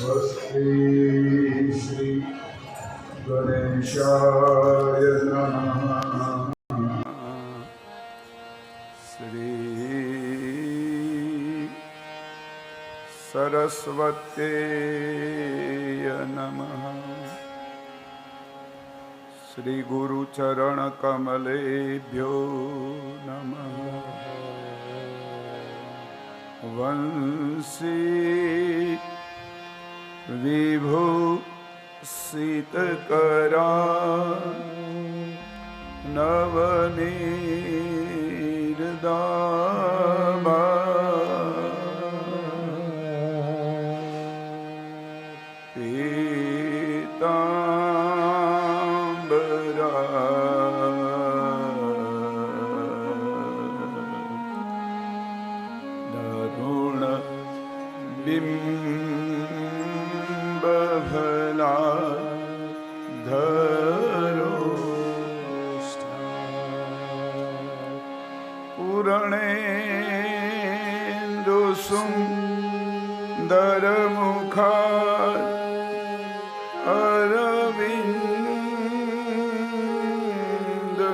स्वस्ति श्री गणेशाय नमः। श्री सरस्वते नमः। श्री गुरुचरण कमलेभ्यो नमः। वंशी विभूषितकरा नवनीरदाभा पीताम्बरा दारुण बिम्बफला धरो पूर्णेन्दु सुन्दरमुखा अरविन्द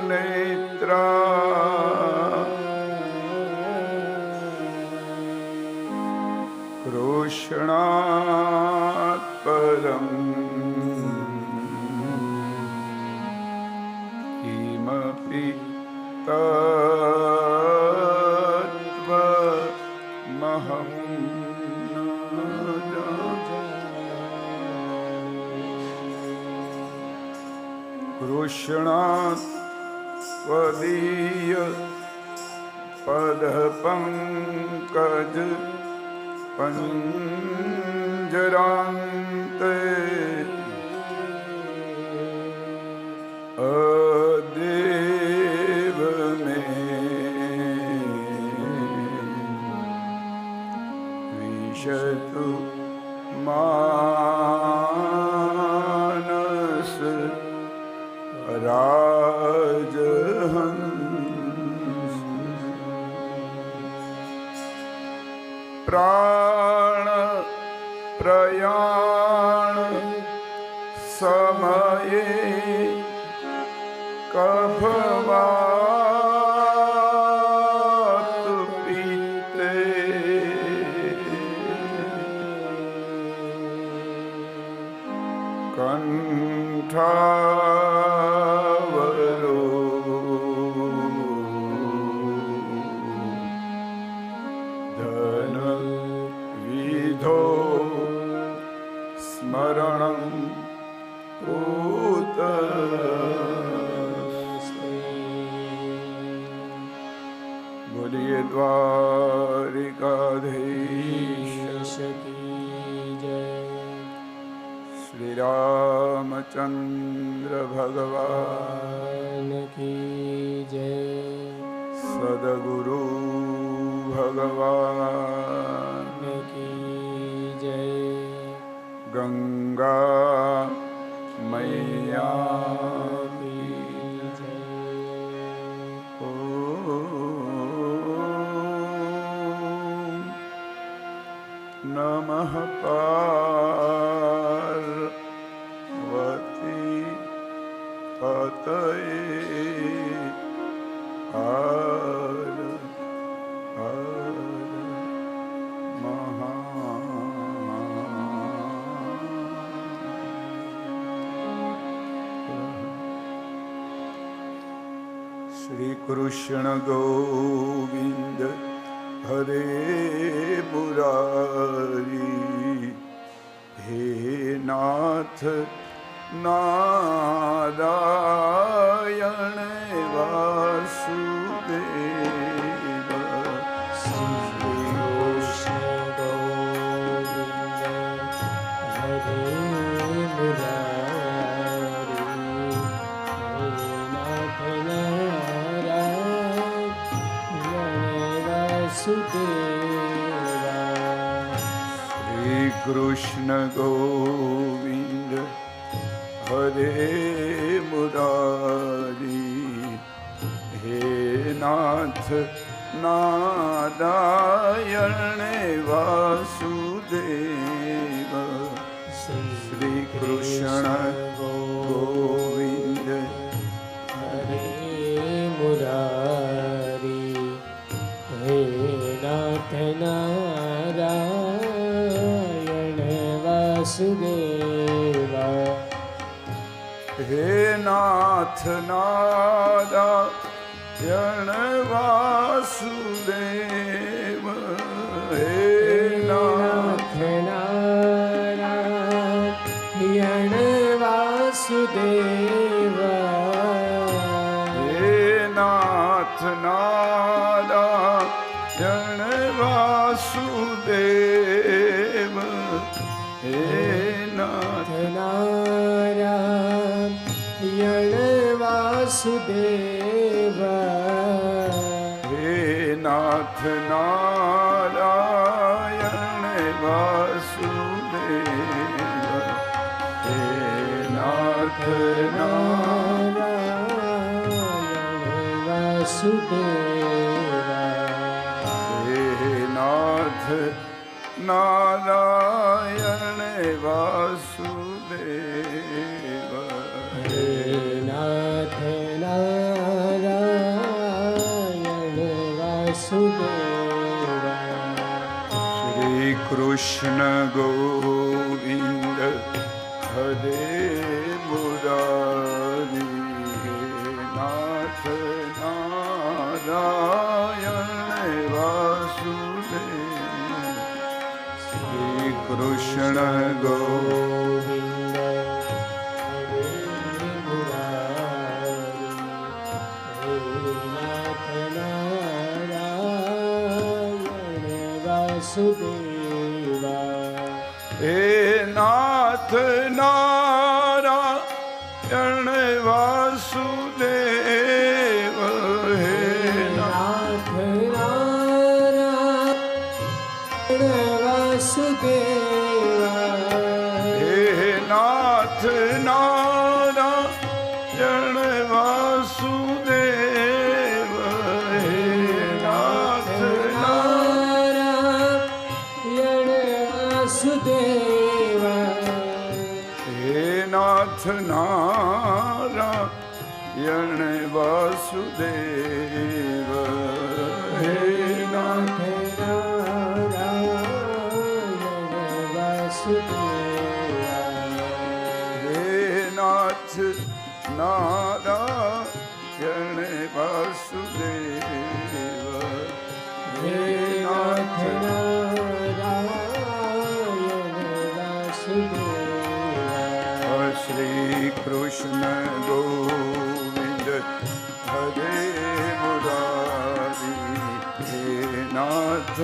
नेत्रा कृष्णात् परं किमपि तत्त्वमहं न जाने। कृष्णात् त्वदीय पदपङ्कज पंजरान्ते अदेव में विशतु मानस राजहंस प्राण प्रयाण समये कफवात पीते कंठावरो धन विधो स्मरणं पूत बोलिए द्वारिकाधीश की जय। श्री रामचंद्र भगवान की जय। सद्गुरु भगवान की जय। गंगा मैया की जय। ओम नमः पार्वती पतये हर हर श्री कृष्ण गोविंद हरे मुरारी हे नाथ नारायण वासुदेव। श्री कृष्ण गोविंद हरे मुरारी हे नाथ वासुदेवा। श्री कृष्ण गोविंद हरे मुरारी हे नाथ नारायण वासुदेव। કૃષ્ણ ગોવિંદ હરે મુરારી હે નાથ નારાયણ વાસુદેવા હે નાથ નારાયણ વાસુદેવ હે નાથ નારાયણ વાસુદેવા હે નાથ નારાયણ વાસુદેવ હે નાથ નારાયણ વાસુદેવા હે નાથ નારાયણ વાસુદેવ હે નાથ નારાયણ વાસુદેવા હે નાથ નારાયણ વાસુદેવ હે નાથ નારાયણ વાસુદેવા શ્રી કૃષ્ણ ગોવિંદ હરે મુરારી હે નાથ નારાયણ વાસુદેવ શ્રી કૃષ્ણ ગોવિંદ હરે મુરારી હે નાથ નારાયણ વાસુદેવા હે નાથ નારાયણ વાસુદેવ હે નાથ નારાયણ વાસુદેવા હે નાથ નારાયણ વાસુદેવ હે નાથ નારાયણ વાસુદેવા હે નાથ નારાયણ વાસુદેવ હે નાથ નારાયણ વાસુદેવા હે નાથ નારાયણ વાસુદેવ હે નાથ નારાયણ વાસુદેવા શ્રી કૃષ્ણ ગોવિંદ હરે મુરારી હે નાથ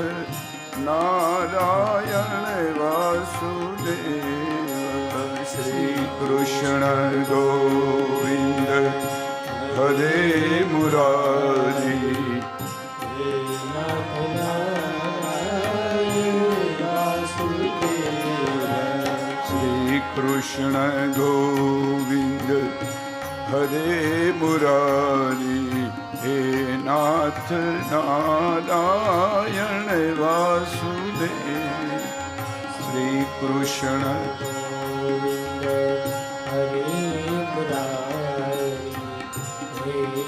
નારાયણ વાસુદેવ શ્રી કૃષ્ણ ગોવિંદ હરે મુરારી હે નાથ નારાયણ વાસુદેવા શ્રી કૃષ્ણ ગોવિંદ હરે મુરારી હે નાથ નારાયણ વાસુદેવ શ્રી કૃષ્ણ ગોવિંદ હરે મુરારી હે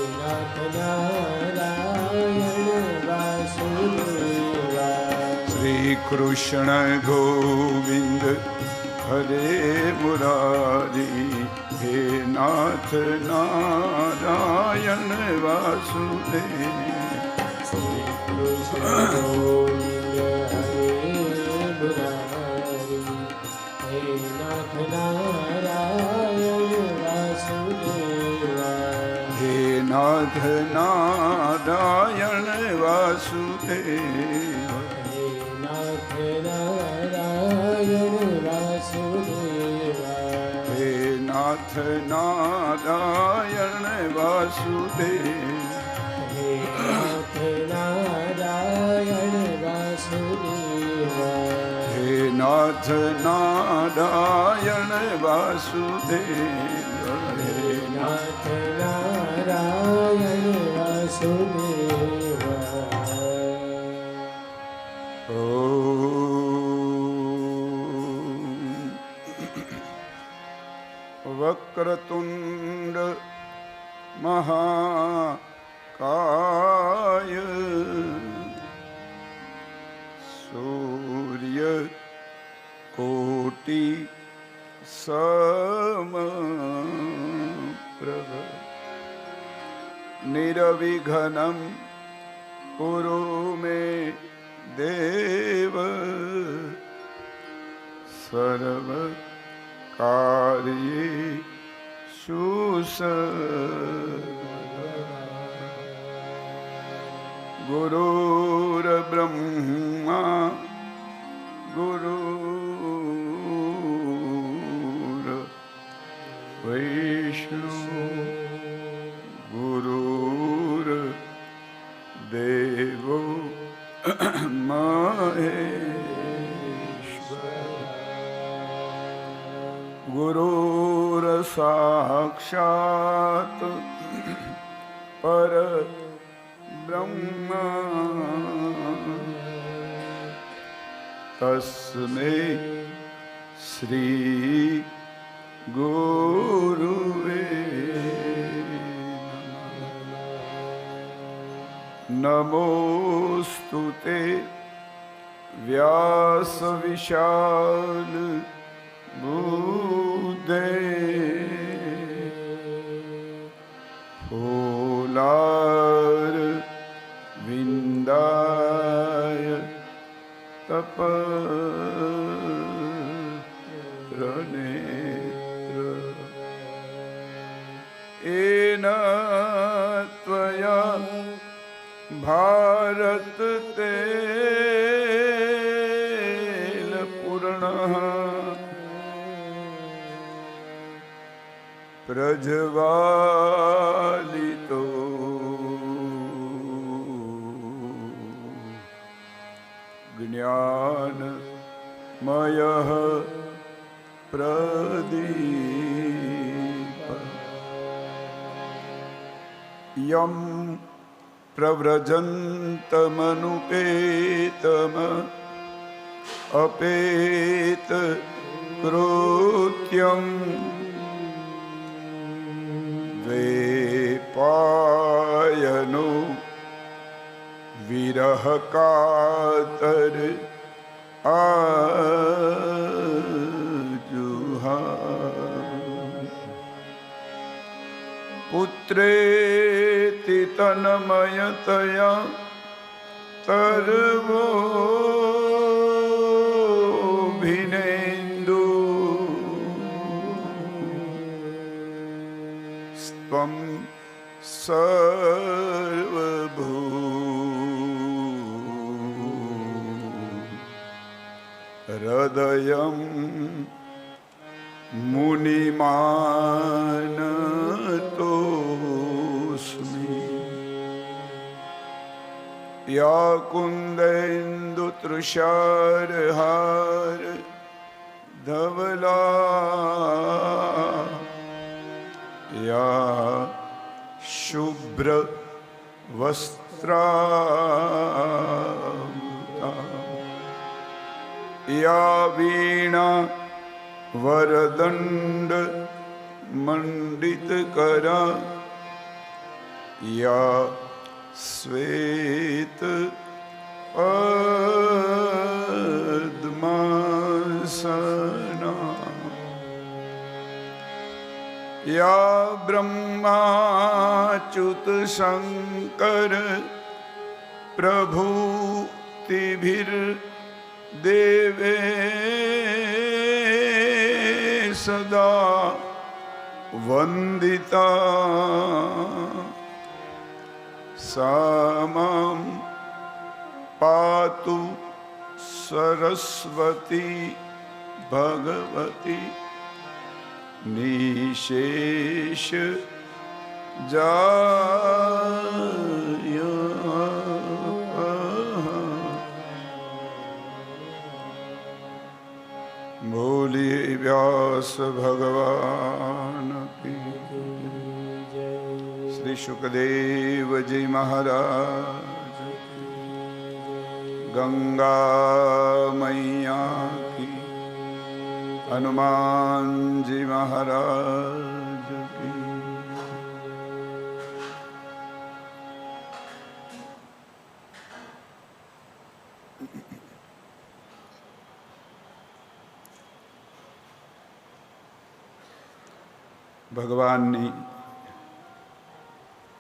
નાથ નારાયણ વાસુદેવા શ્રી કૃષ્ણ ગોવિંદ હરે મુરારી હે નાથ નારાયણ વાસુદેવ શ્રી કૃષ્ણ ગોવિંદ હરે મુરારી હે નાથ નારાયણ વાસુદેવા હે નાથ નારાયણ વાસુદેવ હે નાથ નારાયણ વાસુદેવા હે નાથ નારાયણ વાસુદેવ હે નાથ નારાયણ વાસુદેવા હે નાથ નારાયણ વાસુદેવ હે નાથ નારાયણ વાસુદેવા ઓમ વક્રતુંડ મહાકાય સૂર્ય કોટિ સમપ્રભ નિરવિઘ્નં કુરુ મે દેવ સર્વ કાર્યેષુ ગુરુર્બ્રહ્મા ગુરુર્વૈષ્ણુ ગુરુર્દેવો મહેશ્વર ગુરુર્સાક્ષાત પરબ્રહ્મ તસ્મૈ શ્રી ગુરુવે નમોસ્તુતે વ્યાસવિશાલ બુદ્ધે ફૂલાર વિંદાય તપનેત્ર એન ત્વયા ભારત તેલ પૂર્ણ પ્રજ્વાલિતો જ્ઞાનમય પ્રદીપ યમ પ્રવ્રજन्तमनुपेतम અપેત કૃત્યં વેપાયનો વિરહ કાતર આજુહાવ પુત્રેતિ તન્મયતયા તર્વોభిનેન્દુ સ્ત્વં સર્વભૂ હૃદયં મુનિમાનતોસ્મિ યા કુંદેન્દુ તૃષારહાર ધવલા યા શુભ્ર વસ્ત્રાવૃતા યા વીણા વરદંડ મંડિતકરા યા શ્વેત પદ્માસના યા બ્રહ્માચ્યુત શંકર પ્રભુતિભિર દેવે સદા વંદિતા સામાં પાતુ સરસ્વતી ભગવતી નિશેષ જાય બોલીએ વ્યાસ ભગવાન કી શ્રી સુખદેવજી મહારાજ ગંગા મૈયા કી હનુમાનજી મહારાજ કી. ભગવાનની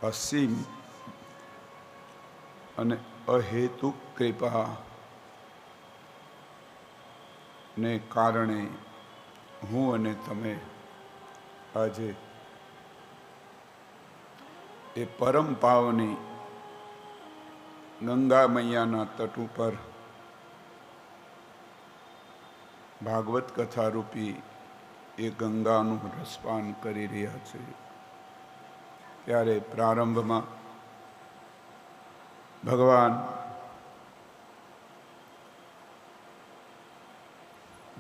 અસીમ અને અહેતુક કૃપા ને કારણે હું અને તમે આજે એ પરમ પાવની ગંગા મૈયાના તટ ઉપર ભાગવત કથા રૂપી એ ગંગાનું રસપાન કરી રહ્યા છે. ત્યારે પ્રારંભમાં ભગવાન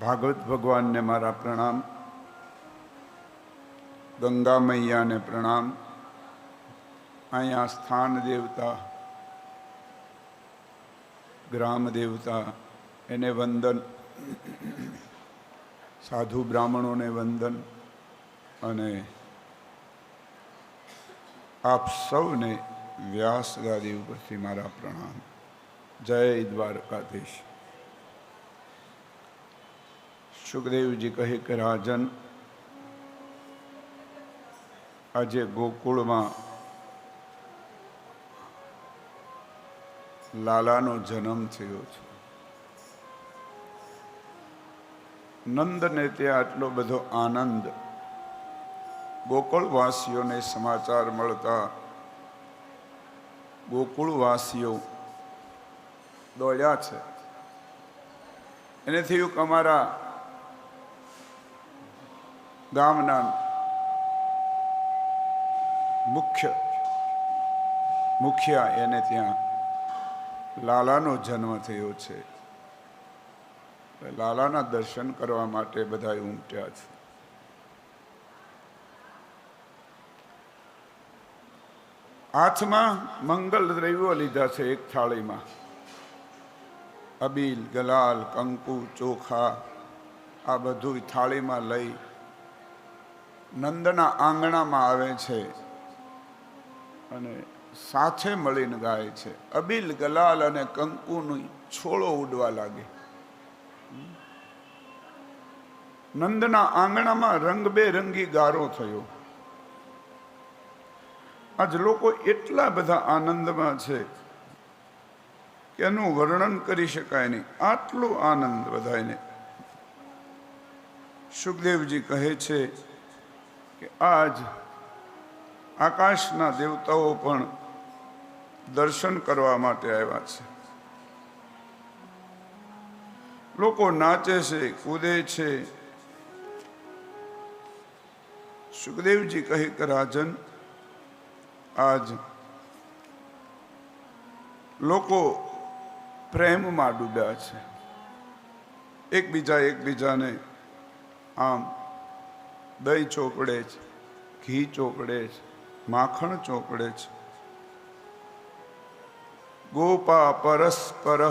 ભાગવત ભગવાનને મારા પ્રણામ, ગંગા મૈયાને પ્રણામ, અહીંયા સ્થાન દેવતા ગ્રામ દેવતા એને વંદન, સાધુ બ્રાહ્મણોને વંદન અને આપ સૌને વ્યાસ ગાદી ઉપરથી મારા પ્રણામ. જય દ્વારકાધીશ. સુખદેવજી કહે કે રાજન, આજે ગોકુળમાં લાલાનો જન્મ થયો છે. નંદને ત્યાં આટલો બધો આનંદ, ગોકુળવાસીઓને સમાચાર મળતા ગોકુળવાસીઓ દોડ્યા છે. એને થયું કે અમારા ગામના મુખિયા એને ત્યાં લાલાનો જન્મ થયો છે. લાલાના દર્શન કરવા માટે બધા ઉમટ્યા છે. હાથમાં મંગલ દ્રવ્યો લીધા છે. એક થાળીમાં અબીલ, ગલાલ, કંકુ, ચોખા આ બધું થાળીમાં લઈ નંદના આંગણામાં આવે છે અને સાથે મળીને ગાય છે. અબીલ, ગલાલ અને કંકુની છોડો ઉડવા લાગે. નંદના આંગણામાં રંગબેરંગી ગારો થયો. આજ લોકો એટલા બધા આનંદમાં છે કે એનું વર્ણન કરી શકાય નહીં. આટલો આનંદ બધાને. સુખદેવજી કહે છે કે આજ આકાશના દેવતાઓ પણ દર્શન કરવા માટે આવ્યા છે. લોકો નાચે છે, કૂદે છે. સુખદેવજી કહે કે રાજન, આજ લોકો પ્રેમમાં ડૂબ્યા છે. એકબીજાને આમ દહીં ચોપડે છે, ઘી ચોપડે છે, માખણ ચોપડે છે. ગોપા પરસ્પર,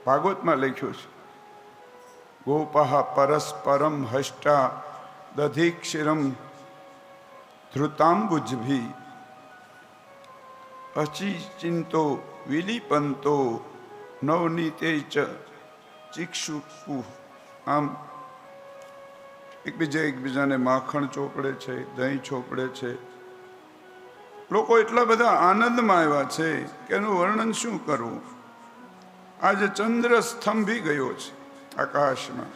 ભાગવતમાં લખ્યું છે, ગોપા પરસ્પરમ હષ્ટા દધિક્ષિરમ ધૃતાંબુજભી અચિચિંતો વિલિપંતો નવનીતે ચ ચિક્ષુપુ. આમ એકબીજાને માખણ ચોપડે છે, દહીં ચોપડે છે. લોકો એટલા બધા આનંદમાં આવ્યા છે કે એનું વર્ણન શું કરવું. આજે ચંદ્ર સ્તંભી ગયો છે આકાશમાં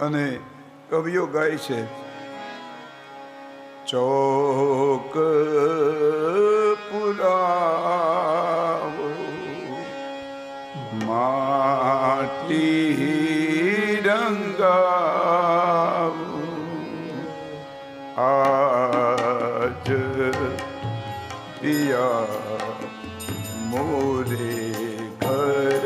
અને કવિઓ ગાય છે, ચોક પુરાવો માટી રંગાવો આજ પિયા મોરે ઘર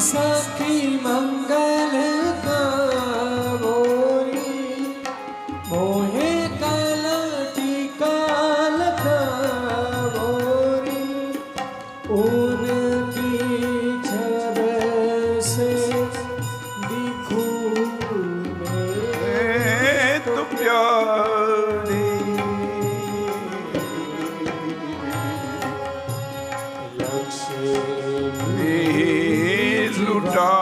सखी मंगल कावोरी मोहे कलटी काल कावोरी उनकी छब से दिखूं मैं तो प्यारी लक्ष्मी लुटा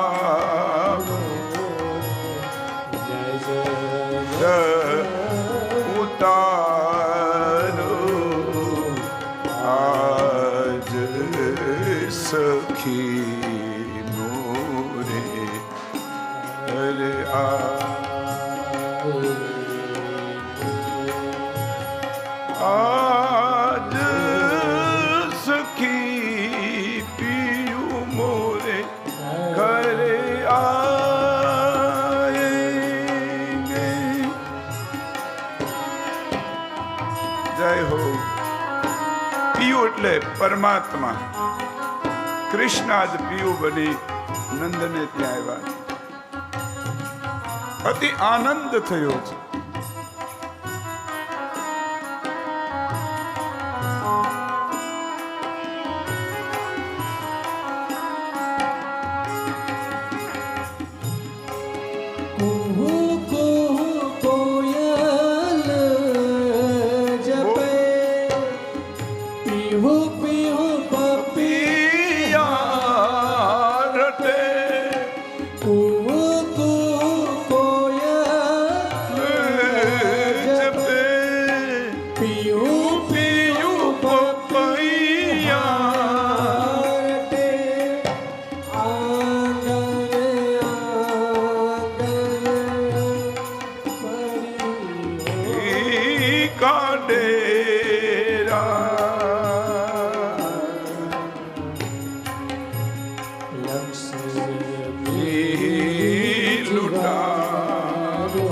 उतारो आज सखी मोरे अरे आज सखी पियू मोरे करे आएंगे। जय हो। पियू એટલે પરમાત્મા. કૃષ્ણ આજ પિયુ બની નંદને ત્યાં આવ્યા. અતિ આનંદ થયો છે. कुहू कुहू कोयल जपे पीहू पीहू पपिया રટે कुहू कुहू कोयल જપે पीहू પીયુ પપૈયા रटे आंगन परी કાડેરા लक्ष्मी લૂંટારો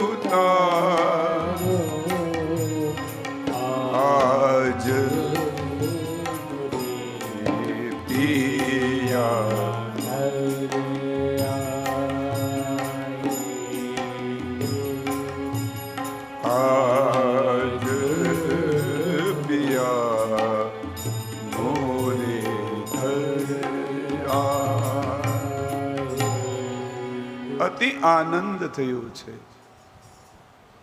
ઉતારો આજ પિયા आज पिया मोरे घर आए। અતિ આનંદ થયો છે.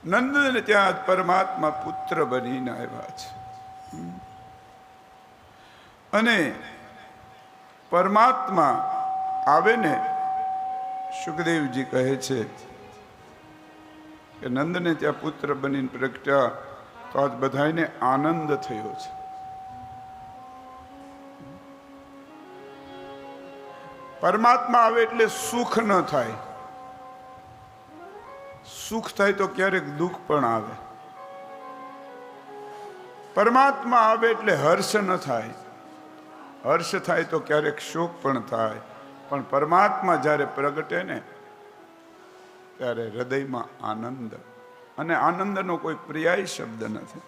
નંદને ત્યાં પરમાત્મા પુત્ર બનીને આવ્યા છે. અને પરમાત્મા આવે ને સુખદેવજી કહે છે કે નંદને ત્યાં પુત્ર બનીને પ્રગટ્યા તો આજ બધાને આનંદ થયો છે. પરમાત્મા આવે એટલે સુખ ન થાય. સુખ થાય તો ક્યારેક દુઃખ પણ આવે. પરમાત્મા આવે એટલે હર્ષ ન થાય. હર્ષ થાય તો ક્યારેક શોક પણ થાય. પણ પરમાત્મા જ્યારે પ્રગટે ને ત્યારે હૃદયમાં આનંદ, અને આનંદનો કોઈ પર્યાય શબ્દ નથી.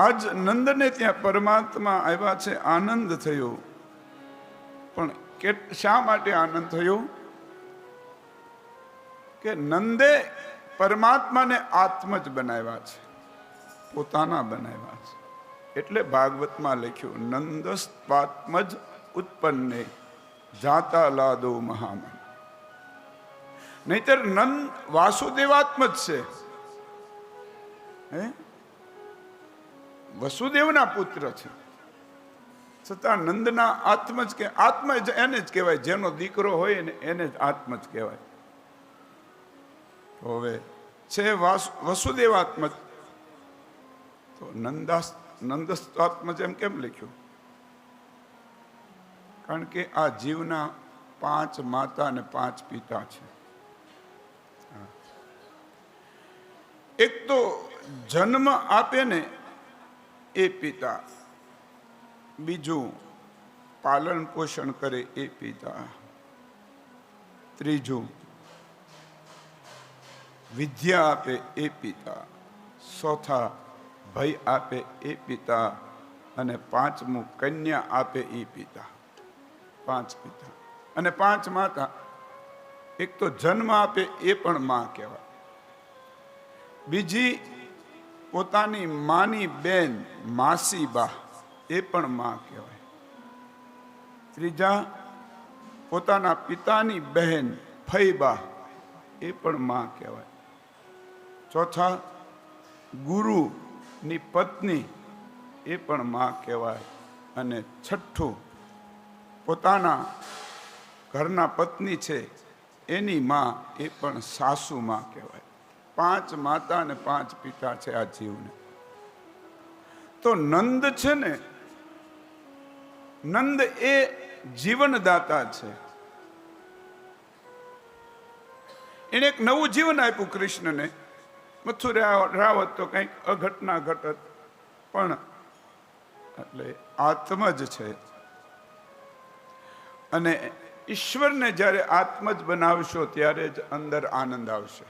આજ નંદને ત્યાં પરમાત્મા આવ્યા છે. આનંદ થયો. પણ શા માટે આનંદ થયો? કે નંદે પરમાત્માને આત્મજ બનાવ્યા છે, પોતાના બનાવ્યા છે. એટલે ભાગવતમાં લખ્યું નંદસ્ત્વાત્મજ ઉત્પન્ને જાતા લાદો મહામન. નહીતર નંદ વાસુદેવાત્મજ છે. હે, વસુદેવના પુત્ર છે, છતાં નંદના આત્મજ કે આત્મ એને જ કહેવાય. જેનો દીકરો હોય ને એને જ આત્મજ કહેવાય. હવે છે વસુદેવાત્મજ, તો નંદસ્ત્વાત્મજ એમ કેમ લખ્યું? કારણ કે આ જીવના 5 માતા અને 5 પિતા છે. એક તો જન્મ આપે ને એ પિતા, બીજું પાલન પોષણ કરે એ પિતા, ત્રીજું વિદ્યા આપે એ પિતા, ચોથા ભય આપે એ પિતા, અને પાંચમું કન્યા આપે એ પિતા. 5 પિતા અને 5 માતા. એક તો જન્મ આપે એ પણ માં કહેવાય. બીજી પોતાની માની બેન માસી બા, એ પણ માં કહેવાય. ત્રીજા પોતાના પિતાની બહેન ફઈબા, એ પણ માં કહેવાય. ચોથા ગુરુની પત્ની, એ પણ માં કહેવાય. અને છઠ્ઠું પોતાના ઘરના પત્ની છે એની માં, એ પણ સાસુ માં કહેવાય. 5 માતા અને 5 પિતા છે આ જીવને. તો નંદ છે ને, નંદ એ જીવનદાતા છે. એને એક નવું જીવન આપ્યું કૃષ્ણને. મથુરા રાવત તો કંઈક અઘટના ઘટત, પણ એટલે આત્મજ છે. અને ઈશ્વરને જ્યારે આત્મજ બનાવશો ત્યારે જ અંદર આનંદ આવશે.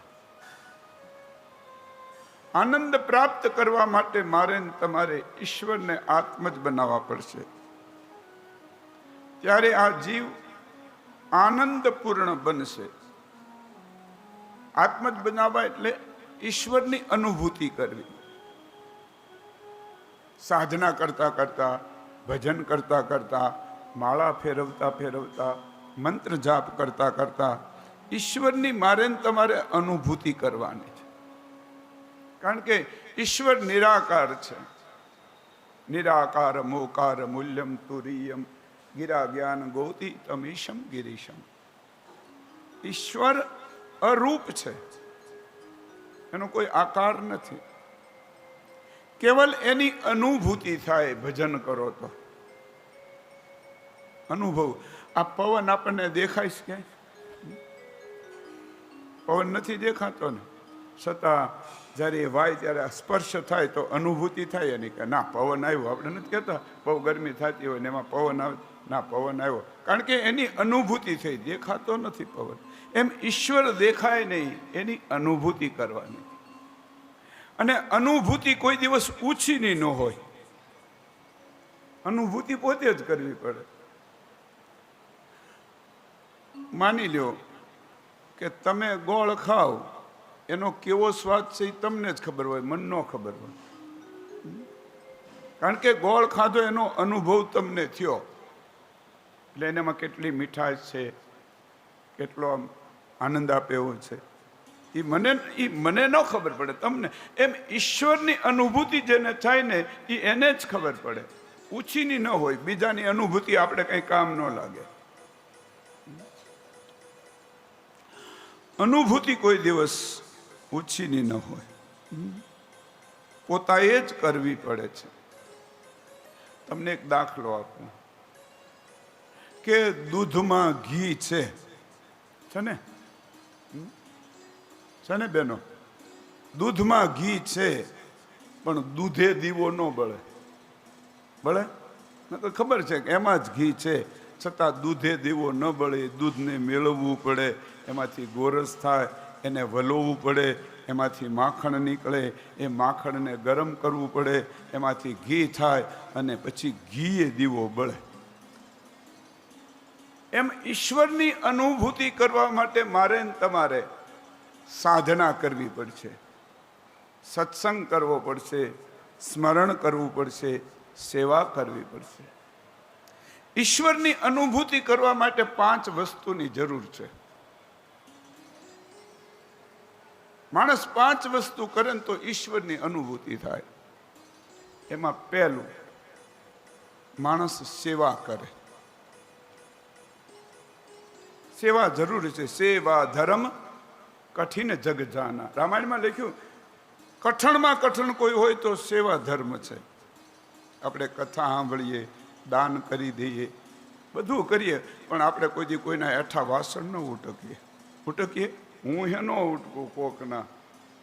આનંદ પ્રાપ્ત કરવા માટે મારે ને તમારે ઈશ્વરને આત્મજ બનાવવા પડશે. ત્યારે આ જીવ આનંદપૂર્ણ બનશે. આત્મજ બનાવવા એટલે ઈશ્વરની અનુભૂતિ કરવી. સાધના કરતા કરતા, ભજન કરતા કરતા, માળા ફેરવતા ફેરવતા, મંત્ર જાપ કરતા કરતા ઈશ્વરની મારે ને તમારે અનુભૂતિ કરવાની છે. કારણ કે ઈશ્વર નિરાકાર છે. નિરાકાર મોકાર મૂલ્યમ તુરીયમ ગિરા જ્ઞાન ગોતી તમીશમ ગિરીશમ. ઈશ્વર અરૂપ છે, એનો કોઈ આકાર નથી. કેવલ એની અનુભૂતિ થાય ભજન કરો તો. અનુભવ. આ પવન આપણને દેખાય છે ક્યાંય? પવન નથી દેખાતો ને, છતાં જ્યારે એ વાય ત્યારે સ્પર્શ થાય તો અનુભૂતિ થાય એની કે ના પવન આવ્યો. આપણે નથી કહેતા બહુ ગરમી થતી હોય ને એમાં પવન આવે, ના પવન આવ્યો, કારણ કે એની અનુભૂતિ થઈ. દેખાતો નથી પવન. એમ ઈશ્વર દેખાય નહીં, એની અનુભૂતિ કરવાની. અને અનુભૂતિ કોઈ દિવસ ઓછીની ન હોય. અનુભૂતિ પોતે જ કરવી પડે. માની લ્યો કે તમે ગોળ ખાઓ, એનો કેવો સ્વાદ છે એ તમને જ ખબર હોય, મન ન ખબર હોય. કારણ કે ગોળ ખાધો એનો અનુભવ તમને થયો, એટલે એનામાં કેટલી મીઠાશ છે, કેટલો આનંદ આપે એવો છે, એ મને ન ખબર પડે, તમને. એમ ઈશ્વરની અનુભૂતિ જેને થાય ને એ એને જ ખબર પડે. ઓછીની ન હોય. બીજાની અનુભૂતિ આપણે કંઈ કામ ન લાગે. અનુભૂતિ કોઈ દિવસ ઓછીની ન હોય, પોતાએ જ કરવી પડે છે. તમને એક દાખલો આપું કે દૂધમાં ઘી છે ને બેનો? દૂધમાં ઘી છે, પણ દૂધે દીવો ન બળે. બળે? તો ખબર છે કે એમાં જ ઘી છે, છતાં દૂધે દીવો ન બળે. દૂધને મેળવવું પડે, એમાંથી ગોરસ થાય, એને વલોવવું પડે, એમાંથી માખણ નીકળે, એ માખણને ગરમ કરવું પડે, એમાંથી ઘી થાય, અને પછી ઘીએ દીવો બળે. એમ ઈશ્વરની અનુભૂતિ કરવા માટે મારે ને તમારે સાધના કરવી પડશે, સત્સંગ કરવો પડશે, સ્મરણ કરવું પડશે, સેવા કરવી પડશે. ઈશ્વરની અનુભૂતિ કરવા માટે 5 વસ્તુની જરૂર છે. માણસ 5 વસ્તુ કરે ને તો ઈશ્વરની અનુભૂતિ થાય. એમાં પહેલું, માણસ સેવા કરે. સેવા જરૂરી છે. સેવા ધર્મ કઠિન જગ જાના. રામાયણમાં લખ્યું, કઠણમાં કઠણ કોઈ હોય તો સેવા ધર્મ છે. આપણે કથા સાંભળીએ, દાન કરી દઈએ, બધું કરીએ, પણ આપણે કોઈ દી કોઈના હેઠા વાસણ ન ઉટકીએ. હું હે ન ઉટકું કોકના,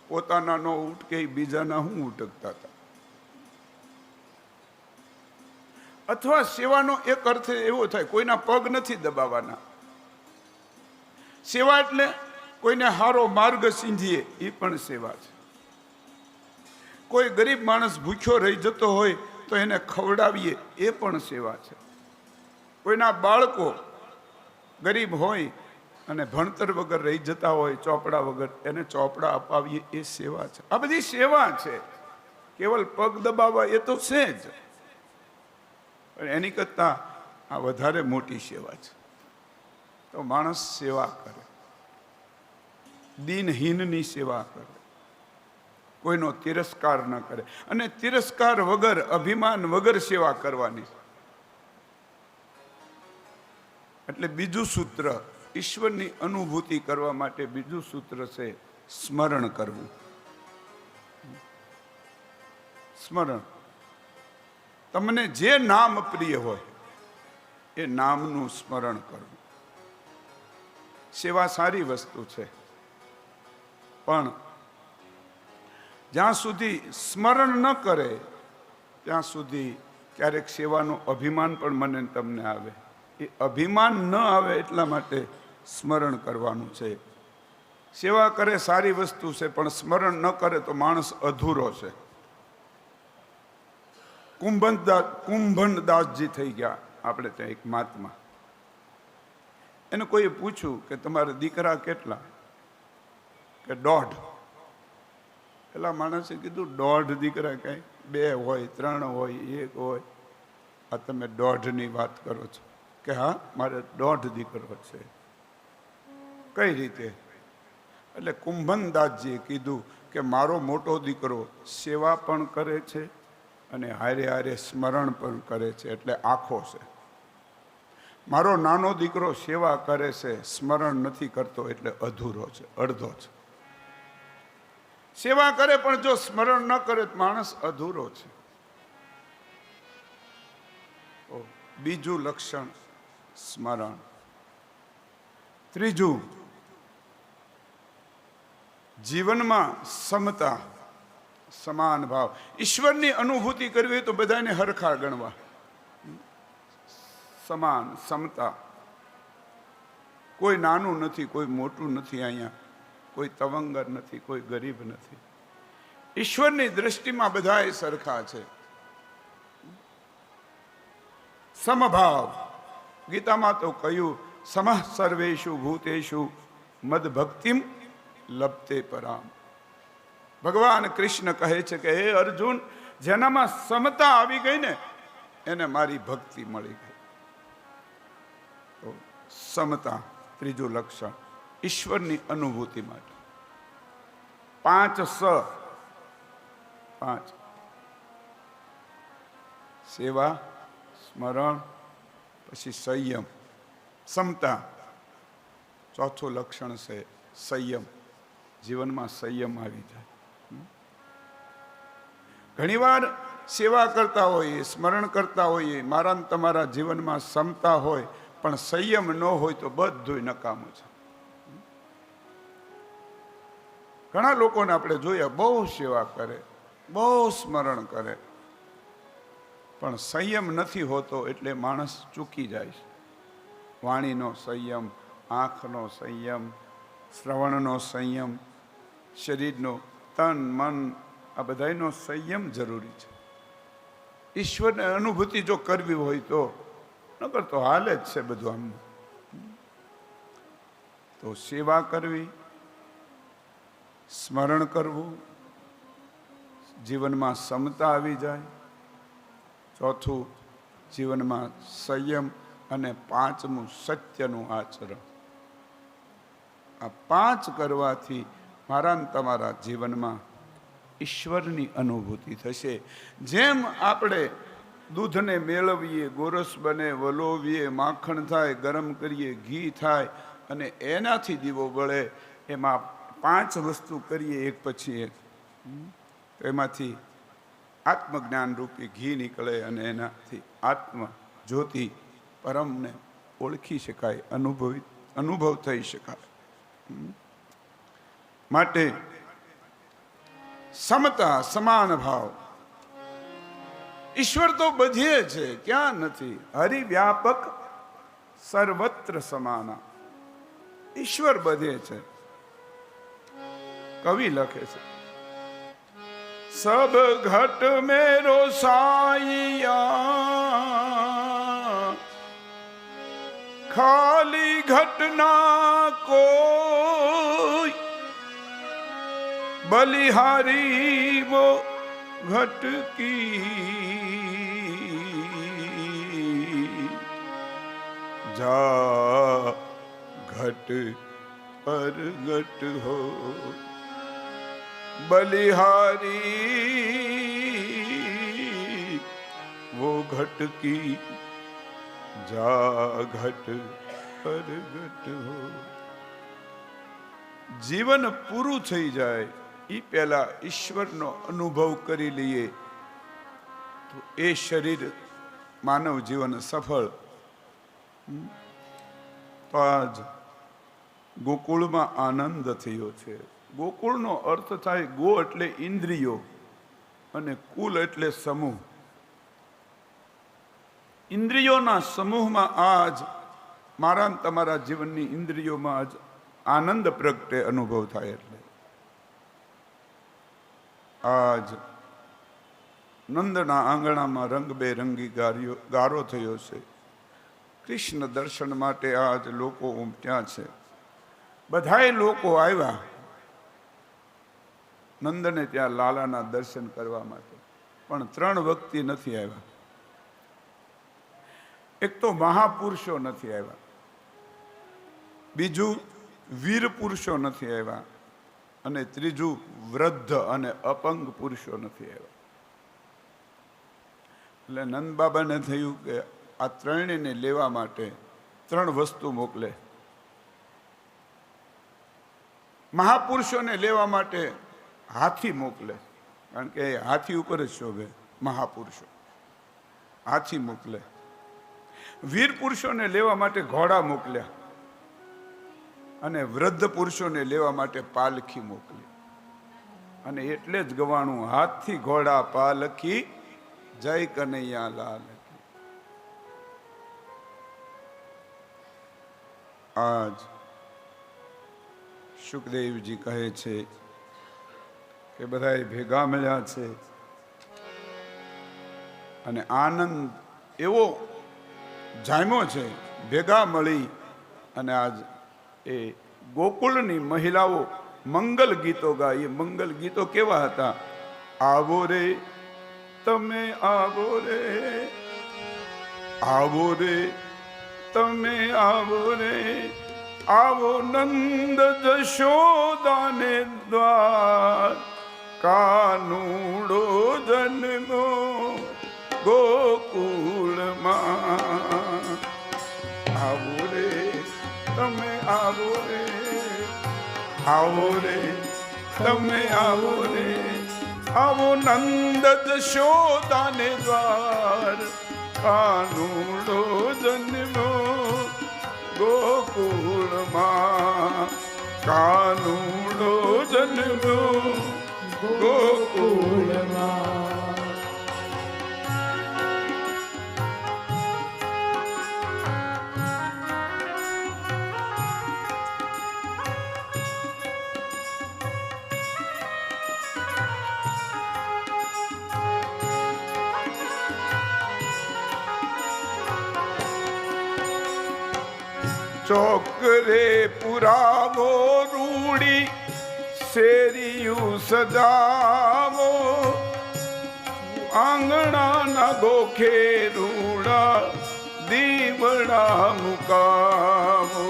પોતાના ન ઉટકે, બીજાના હું ઉટકતા હતા. અથવા સેવાનો એક અર્થ એવો થાય, કોઈના પગ નથી દબાવવાના. સેવા એટલે કોઈને હારો માર્ગ સીંધીએ, એ પણ સેવા છે. કોઈ ગરીબ માણસ ભૂખ્યો રહી જતો હોય તો એને ખવડાવીએ, એ પણ સેવા છે. કોઈના બાળકો ગરીબ હોય અને ભણતર વગર રહી જતા હોય, ચોપડા વગર, એને ચોપડા અપાવીએ, એ સેવા છે. આ બધી સેવા છે. કેવલ પગ દબાવવા એ તો છે જ, પણ એની કરતા આ વધારે મોટી સેવા છે. તો માણસ સેવા કરે, દિનહીનની સેવા કરે, કોઈનો તિરસ્કાર ન કરે, અને તિરસ્કાર વગર, અભિમાન વગર સેવા કરવાની. એટલે બીજું સૂત્ર, ઈશ્વરની અનુભૂતિ કરવા માટે બીજું સૂત્ર છે સ્મરણ કરવું. સ્મરણ. તમને જે નામ પ્રિય હોય એ નામનું સ્મરણ કરવું. સેવા સારી વસ્તુ છે, પણ જ્યાં સુધી સ્મરણ ન કરે ત્યાં સુધી ક્યારેક સેવાનું અભિમાન પણ મને ને તમને આવે. એ અભિમાન ન આવે એટલા માટે સ્મરણ કરવાનું છે. સેવા કરે સારી વસ્તુ છે, પણ સ્મરણ ન કરે તો માણસ અધૂરો છે. કુંભનદાસજી થઈ ગયા આપણે ત્યાં એક મહાત્મા. એને કોઈએ પૂછ્યું કે તમારા દીકરા કેટલા? કે 1.5. પેલા માણસે કીધું 1.5 દીકરા કઈ? 2 હોય, 3 હોય, 1 હોય. આ તમે 1.5ની વાત કરો છો? કે હા, મારે 1.5 દીકરો છે. કઈ રીતે? એટલે કુંભનદાસજીએ કીધું કે મારો મોટો દીકરો સેવા પણ કરે છે અને હારે હારે સ્મરણ પણ કરે છે, એટલે આખો છે. મારો નાનો દીકરો સેવા કરે છે, સ્મરણ નથી કરતો, એટલે અધૂરો છે, અડધો છે. સેવા કરે પણ જો સ્મરણ ન કરે તો માણસ અધૂરો છે. બીજું લક્ષણ સ્મરણ. ત્રીજું, જીવનમાં સમતા, સમાન ભાવ. ઈશ્વરની અનુભૂતિ કરવી તો બધાને હરખા ગણવા. સમાન, સમતા. કોઈ નાનું નથી, કોઈ મોટું નથી. અહીંયા કોઈ તવંગર નથી, કોઈ ગરીબ નથી. ઈશ્વરની દ્રષ્ટિમાં બધા સરખા છે. સમભાવ. ગીતામાં તો કહ્યું, સમઃ સર્વેષુ ભૂતેષુ મદ ભક્તિમ લપતે પરામ. ભગવાન કૃષ્ણ કહે છે કે હે અર્જુન, જેનામાં સમતા આવી ગઈ ને એને મારી ભક્તિ મળી ગઈ. તો સમતા ત્રીજું લક્ષણ ઈશ્વરની અનુભૂતિ માટે. 5 સ. 5 સેવા, સ્મરણ, પછી સંયમ, સમતા. ચોથું લક્ષણ છે સંયમ. જીવનમાં સંયમ આવી જાય. ઘણીવાર સેવા કરતા હોઈએ, સ્મરણ કરતા હોઈએ, મારા તમારા જીવનમાં સમતા હોય પણ સંયમ ન હોય તો બધું નકામું છે. ઘણા લોકોને આપણે જોયા, બહુ સેવા કરે, બહુ સ્મરણ કરે, પણ સંયમ નથી હોતો, એટલે માણસ ચૂકી જાય છે. વાણીનો સંયમ, આંખનો સંયમ, શ્રવણનો સંયમ, શરીરનો, તન મન, આ બધાનો સંયમ જરૂરી છે. ઈશ્વરની અનુભૂતિ જો કરવી હોય તો, નકર તો હાલે જ છે બધું આમ. તો સેવા કરવી, સ્મરણ કરવું, જીવનમાં સમતા આવી જાય. ચોથું, જીવનમાં સંયમ, અને 5મું સત્યનું આચરણ. આ 5 કરવાથી મારા ને તમારા જીવનમાં ઈશ્વરની અનુભૂતિ થશે. જેમ આપણે દૂધને મેળવીએ, ગોરસ બને, વલોવીએ, માખણ થાય, ગરમ કરીએ, ઘી થાય, અને એનાથી દીવો બળે. એમાં 5 વસ્તુ કરીએ એક પછી એક, તો એમાંથી આત્મજ્ઞાન રૂપી ઘી નીકળે, અને એનાથી આત્મ જ્યોતિ પરમને ઓળખી શકાય, અનુભવ થઈ શકાય. માટે સમતા, સમાન ભાવ. ઈશ્વર તો બધે છે, ક્યાં નથી? હરિવ્યાપક સર્વત્ર સમાના. ઈશ્વર બધે છે. કવિ લખે છે, सब घट मेरो साइया खाली घटना कोई बलिहारी वो घट की जा घट पर घट हो बलिहारी वो घट की જા ઘટ પર ઘટ હો. જીવન પૂરું થઈ જાય એ પહેલા ઈશ્વરનો અનુભવ કરી લઈએ તો એ શરીર માનવ જીવન સફળ. તો આજ ગોકુળમાં આનંદ થયો છે. ગોકુળનો અર્થ થાય ગો એટલે ઇન્દ્રિયો અને કુલ એટલે સમૂહ. ઇન્દ્રિયોના સમૂહમાં આજ મારા તમારા જીવનની ઇન્દ્રિયોમાં આજ આનંદ પ્રગટે અનુભવ થાય. એટલે આજ નંદના આંગણામાં રંગબેરંગી ગારો થયો છે. કૃષ્ણ દર્શન માટે આજ લોકો ઉમટ્યા છે. બધાય લોકો આવ્યા નંદને ત્યાં લાલાના દર્શન કરવા માટે, પણ 3 વ્યક્તિ નથી આવ્યા. એક તો મહાપુરુષો નથી આવ્યા, બીજું વીર પુરુષો નથી આવ્યા, અને ત્રીજું વૃદ્ધ અને અપંગ પુરુષો નથી આવ્યા. એટલે નંદ બાબાને થયું કે આ ત્રણેયને લેવા માટે 3 વસ્તુ મોકલે. મહાપુરુષોને લેવા માટે હાથી મોકલે, કારણ કે હાથી ઉપર જ શોભે મહાપુરુષો. હાથી મોકલે. વીર પુરુષોને લેવા માટે ઘોડા મોકલ્યા, અને વૃદ્ધ પુરુષોને લેવા માટે પાલખી મોકલી. અને એટલે જ ગવાણું, હાથી ઘોડા પાલખી જય કનૈયા લાલ. આજ સુખદેવજી કહે છે કે બધાએ ભેગા મળ્યા છે અને આનંદ એવો જામ્યો છે. ભેગા મળી અને આજ એ ગોકુળની મહિલાઓ મંગલ ગીતો ગાય. મંગલ ગીતો કેવા હતા? આવો રે તમે આવો રે, આવો રે તમે આવો રે, આવો નંદ જશોદાને દ્વાર, કાનુડો જન્મો ગોકુળમાં. આવો રે તમે આવો રે, આવો રે તમે આવો રે, આવો નંદ જશોદાને દ્વાર, કાનુડો જન્મો ગોકુળમાં, કાનુડો જન્મો ગોકુળમાં. ચોકરે પુરાવો રૂડી, શેરીયું સજાવો, આંગણાના ગોખે રૂડા, દીવડા મુકાવો.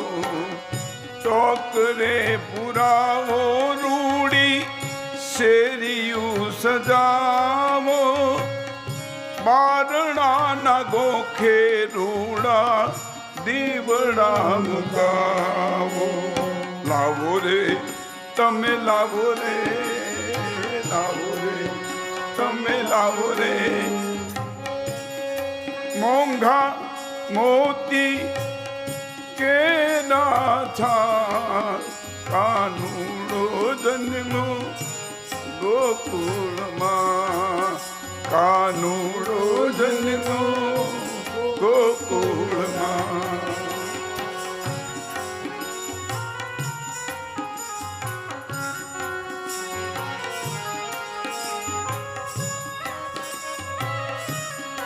ચોકરે પુરાવો રૂડી, શેરીયું સજાવો, બારણાના ગોખે રૂડા, દીવડા મુકાવો. લાવો રે તમે લાવો રે, લાવો રે તમે લાવો રે, મોંઘા મોતી કે નાથા, કાનુડો જન્મો ગોકુળમાં, કાનુડો જન્મો ગોકુળમાં.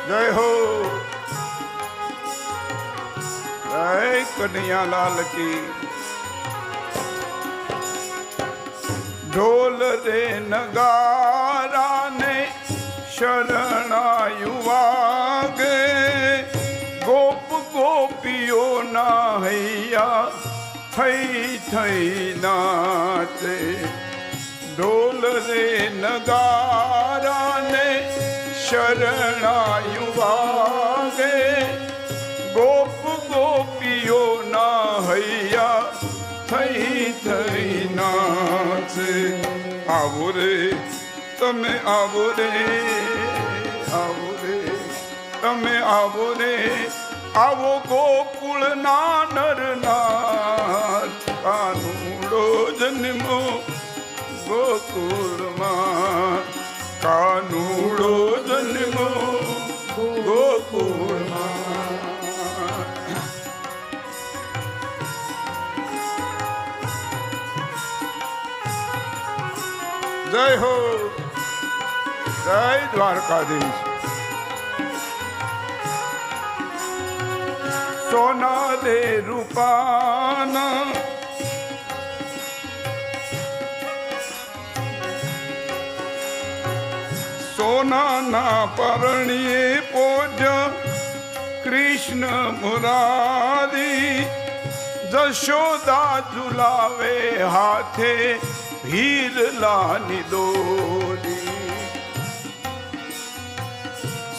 જય હો જય કનૈયાલાલ કી ઢોલ રે નગારા ને શરણાયુ વાગે ગોપ ગોપીઓ ના હૈયા થઈ થઈ નાચે ઢોલ રે નગારા ને શરણાયુ વાગે ગોપ ગોપીઓ ના હૈયા થઈ થઈ નાચે આવો રે તમે આવો રે આવો રે તમે આવો રે આવો ગોકુળ ના નરનાથ કાનુડો જન્મો ગોકુળમાં કાનુડો જન્મો ગોકુળમાં જય હો જય દ્વારકાધીશ સોના દે રૂપાના સોનાના પરણીએ પૂજ્ય કૃષ્ણ મુરારી જશોદા ઝુલાવે હાથે હીરલાની દોરી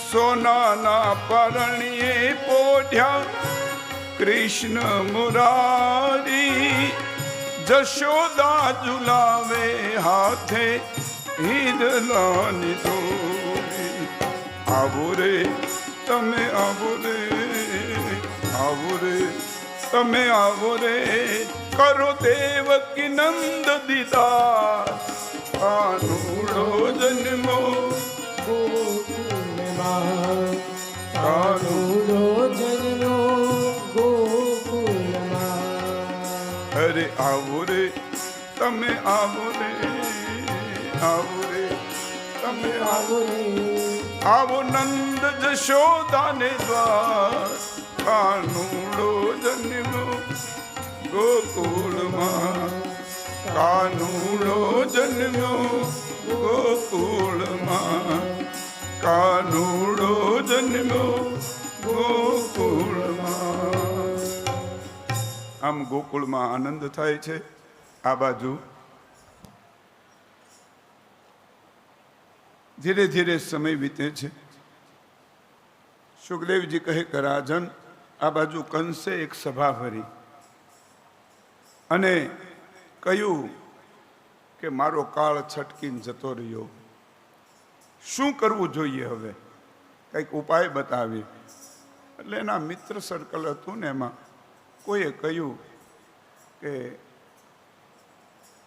સોનાના પરણીએ પોઢ્યા કૃષ્ણ મુરારી જશોદા ઝુલાવે હાથે હીરલાની દોરી આવો રે તમે આવો રે આવો રે તમે આવો રે કરો દેવકી નંદ દીદાર કાનુડો જન્મો ગોકુળમાં કાનુડો જન્મો ગોકુળમાં અરે આવો રે તમે આવો રે આવો રે તમે આવો રે આવો નંદ જશોદાને દ્વાર કાનુડો જન્મો ગોકુળમાં કાનુડો જન્મ્યો ગોકુળમાં કાનુડો જન્મ્યો ગોકુળમાં આમ ગોકુળમાં આનંદ થાય છે આ બાજુ ધીરે ધીરે સમય વીતે છે સુખદેવજી કહે કે રાજન આ બાજુ કંસે એક સભા ભરી અને કહ્યું કે મારો કાળ છટકીને જતો રહ્યો શું કરવું જોઈએ હવે કંઈક ઉપાય બતાવી એટલે એના મિત્ર સર્કલ હતું ને એમાં કોઈએ કહ્યું કે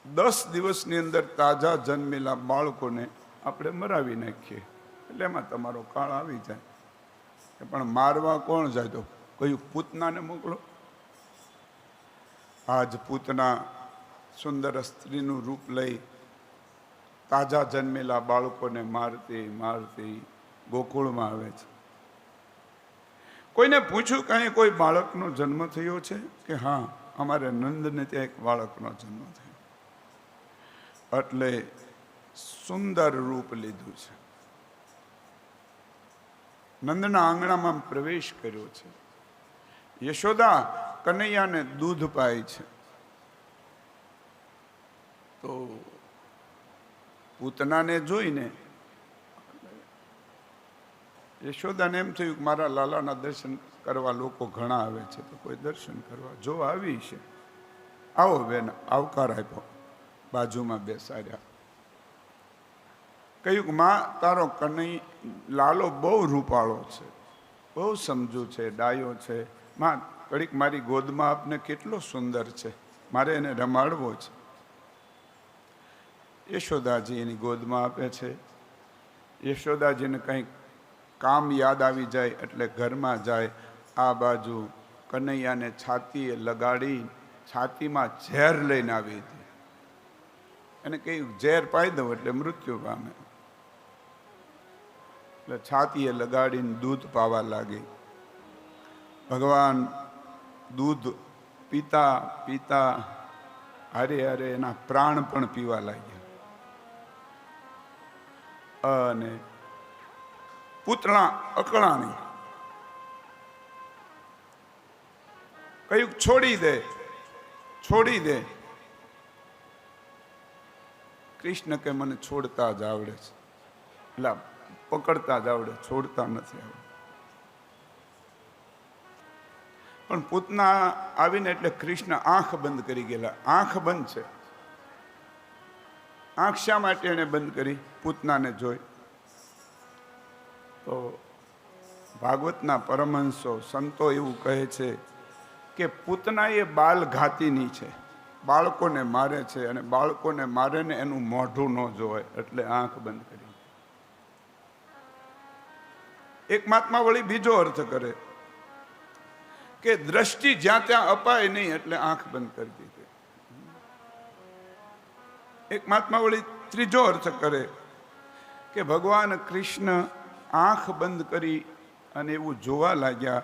10 દિવસની અંદર તાજા જન્મેલા બાળકોને આપણે મરાવી નાખીએ એટલે એમાં તમારો કાળ આવી જાય પણ મારવા કોણ જાય તો કહ્યું પૂતનાને મોકલો આજ પૂતના સુંદર સ્ત્રીનું રૂપ લઈ તાજા જન્મેલા બાળકોને મારતી મારતી ગોકુળમાં આવે છે કોઈને પૂછ્યું કાંઈ કોઈ બાળકનો જન્મ થયો છે કે હા અમારે નંદને ત્યાં એક બાળકનો જન્મ થયો એટલે સુંદર રૂપ લીધું છે નંદના આંગણામાં પ્રવેશ કર્યો છે યશોદા કનૈયાને દૂધ પાય છે તો પૂતનાને જોઈને યશોદાને એમ થયું કે મારા લાલાના દર્શન કરવા લોકો ઘણા આવે છે તો કોઈ દર્શન કરવા જો આવી છે આવો બેન આવકાર આપ્યો બાજુમાં બેસાડ્યા કહ્યું કે માં તારો લાલો બહુ રૂપાળો છે બહુ સમજુ છે ડાયો છે માં કડીક મારી ગોદમાં આપને કેટલો સુંદર છે મારે એને રમાડવો છે યશોદાજી એની ગોદમાં આપે છે યશોદાજીને કંઈક કામ યાદ આવી જાય એટલે ઘરમાં જાય આ બાજુ કનૈયાને છાતીએ લગાડી છાતીમાં ઝેર લઈને આવી હતી એને કહ્યું ઝેર પાઈ દઉં એટલે મૃત્યુ પામે એટલે છાતીએ લગાડીને દૂધ પાવા લાગી. ભગવાન દૂધ પીતા પીતા હારે હારે એના પ્રાણ પણ પીવા લાગ્યા. અને પૂતળા અકળાણી કયું છોડી દે, છોડી દે. કૃષ્ણ કે મને છોડતા જ આવડે છે, એટલે પકડતા જ આવડે, છોડતા નથી આવડે. પણ પૂતના આવીને એટલે કૃષ્ણ આંખ બંધ કરી ગયેલા. આંખ બંધ છે. આંખ શા માટે એને બંધ કરી? પૂતનાને જોઈ. તો ભાગવતના પરમહંસો સંતો એવું કહે છે કે પૂતના એ બાલ ઘાતીની છે, બાળકોને મારે છે, અને બાળકોને મારે ને એનું મોઢું ન જોવાય એટલે આંખ બંધ કરી. એક મહાત્મા વળી બીજો અર્થ કરે કે દ્રષ્ટિ જ્યાં ત્યાં અપાય નહીં એટલે આંખ બંધ કરી દીધી. એક મહાત્મા વળી ત્રીજો અર્થ કરે કે ભગવાન કૃષ્ણ આંખ બંધ કરી અને એવું જોવા લાગ્યા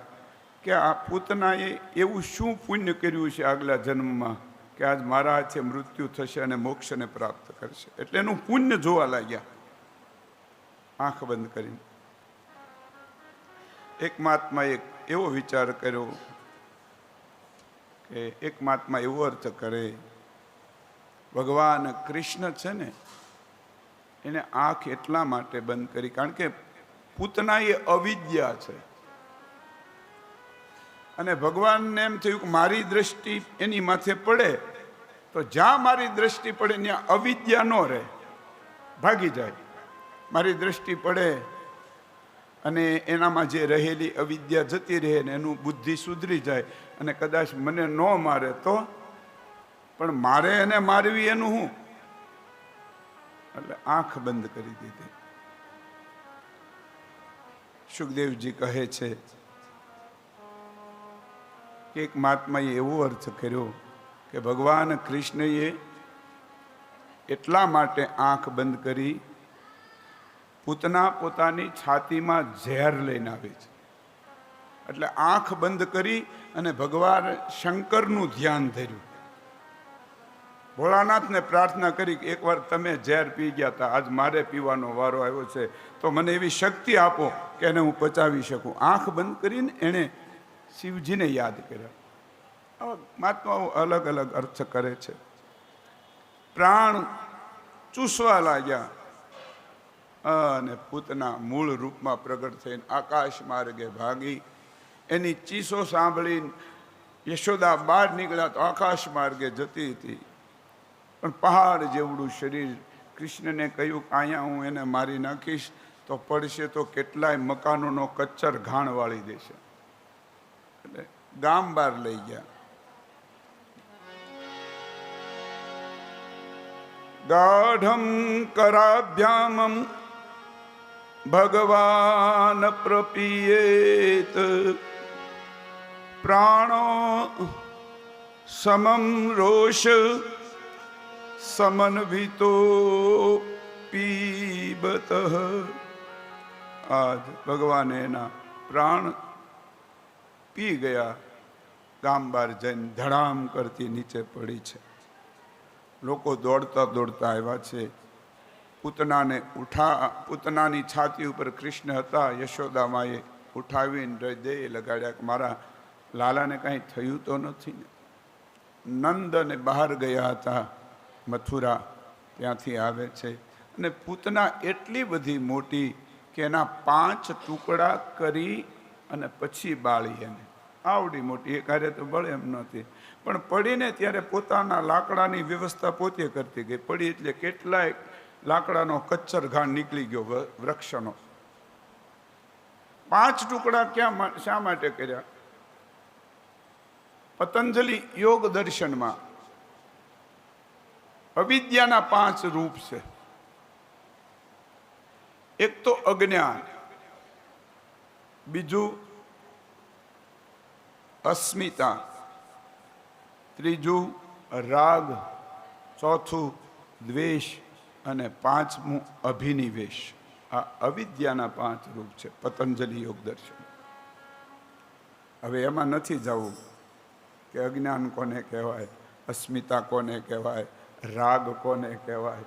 કે આ પૂતનાએ એવું શું પુણ્ય કર્યું છે આગલા જન્મમાં કે આજ મારા હાથે મૃત્યુ થશે અને મોક્ષને પ્રાપ્ત કરશે. એટલે એનું પુણ્ય જોવા લાગ્યા આંખ બંધ કરીને. એક મહાત્માએ એવો વિચાર કર્યો કે એક મહાત્મા એવો અર્થ કરે ભગવાન કૃષ્ણ છે ને એને આંખ એટલા માટે બંધ કરી કારણ કે પૂતના એ અવિદ્યા છે, અને ભગવાનને એમ થયું કે મારી દ્રષ્ટિ એની માથે પડે તો જ્યાં મારી દ્રષ્ટિ પડે ત્યાં અવિદ્યા ન રહે, ભાગી જાય. મારી દ્રષ્ટિ પડે અને એનામાં જે રહેલી અવિદ્યા જતી રહે ને એનું બુદ્ધિ સુધરી જાય, અને કદાચ મને ન મારે તો પણ મારે એને મારવી એનું હું, એટલે આંખ બંધ કરી દીધી. સુખદેવજી કહે છે કે એક મહાત્માએ એવો અર્થ કર્યો કે ભગવાન કૃષ્ણએ એટલા માટે આંખ બંધ કરી, પૂતના પોતાની છાતીમાં ઝેર લઈને આવે છે એટલે આંખ બંધ કરી અને ભગવાન શંકરનું ધ્યાન ધર્યું. ભોળાનાથને પ્રાર્થના કરી કે એકવાર તમે ઝેર પી ગયા હતા, આજ મારે પીવાનો વારો આવ્યો છે, તો મને એવી શક્તિ આપો કે એને હું પચાવી શકું. આંખ બંધ કરીને એણે શિવજીને યાદ કર્યા. મહાત્માઓ અલગ અલગ અર્થ કરે છે. પ્રાણ ચૂસવા લાગ્યા અને પૂતના મૂળ રૂપમાં પ્રગટ થઈને આકાશ માર્ગે ભાગી. એની ચીસો સાંભળીને યશોદા બહાર નીકળ્યા તો આકાશ માર્ગે જતી હતી, પણ પહાડ જેવડું શરીર. કૃષ્ણને કહ્યું કે અહીંયા હું એને મારી નાખીશ તો પડશે તો કેટલાય મકાનોનો કચ્ચર ઘાણ વાળી દેશે, એટલે ગામ બહાર લઈ ગયા. ગાઢમ કરાભ્યામમ ભગવાન પ્રપીયેત પ્રાણો સમમ રોષ સમન્વિતો પીબત. આજ ભગવાને એના પ્રાણ પી ગયા. ગામ બહાર જઈને ધડામ કરતી નીચે પડી છે. લોકો દોડતા દોડતા આવ્યા છે. પૂતનાની છાતી ઉપર કૃષ્ણ હતા. યશોદામાએ ઉઠાવીને હૃદય લગાડ્યા કે મારા લાલાને કાંઈ થયું તો નથી ને. નંદ અને બહાર ગયા હતા મથુરા, ત્યાંથી આવે છે. અને પૂતના એટલી બધી મોટી કે એના 5 ટુકડા કરી અને પછી બાળી એને. આવડી મોટી, એ કાર્ય તો બળે એમ નહોતી, પણ પડીને ત્યારે પોતાના લાકડાની વ્યવસ્થા પોતે કરતી ગઈ. પડી એટલે કેટલાય લાકડાનો કચ્ચર ઘાણ નીકળી ગયો વૃક્ષનો. 5 ટુકડા શા માટે કર્યા? પતંજલિ યોગ દર્શનમાં અવિદ્યાના 5 રૂપ છે. એક તો અજ્ઞાન, બીજું અસ્મિતા, ત્રીજું રાગ, ચોથું દ્વેષ અને 5મું અભિનિવેશ. આ અવિદ્યાના 5 રૂપ છે પતંજલિ યોગ દર્શન. હવે એમાં નથી જવું કે અજ્ઞાન કોને કહેવાય, અસ્મિતા કોને કહેવાય, રાગ કોને કહેવાય,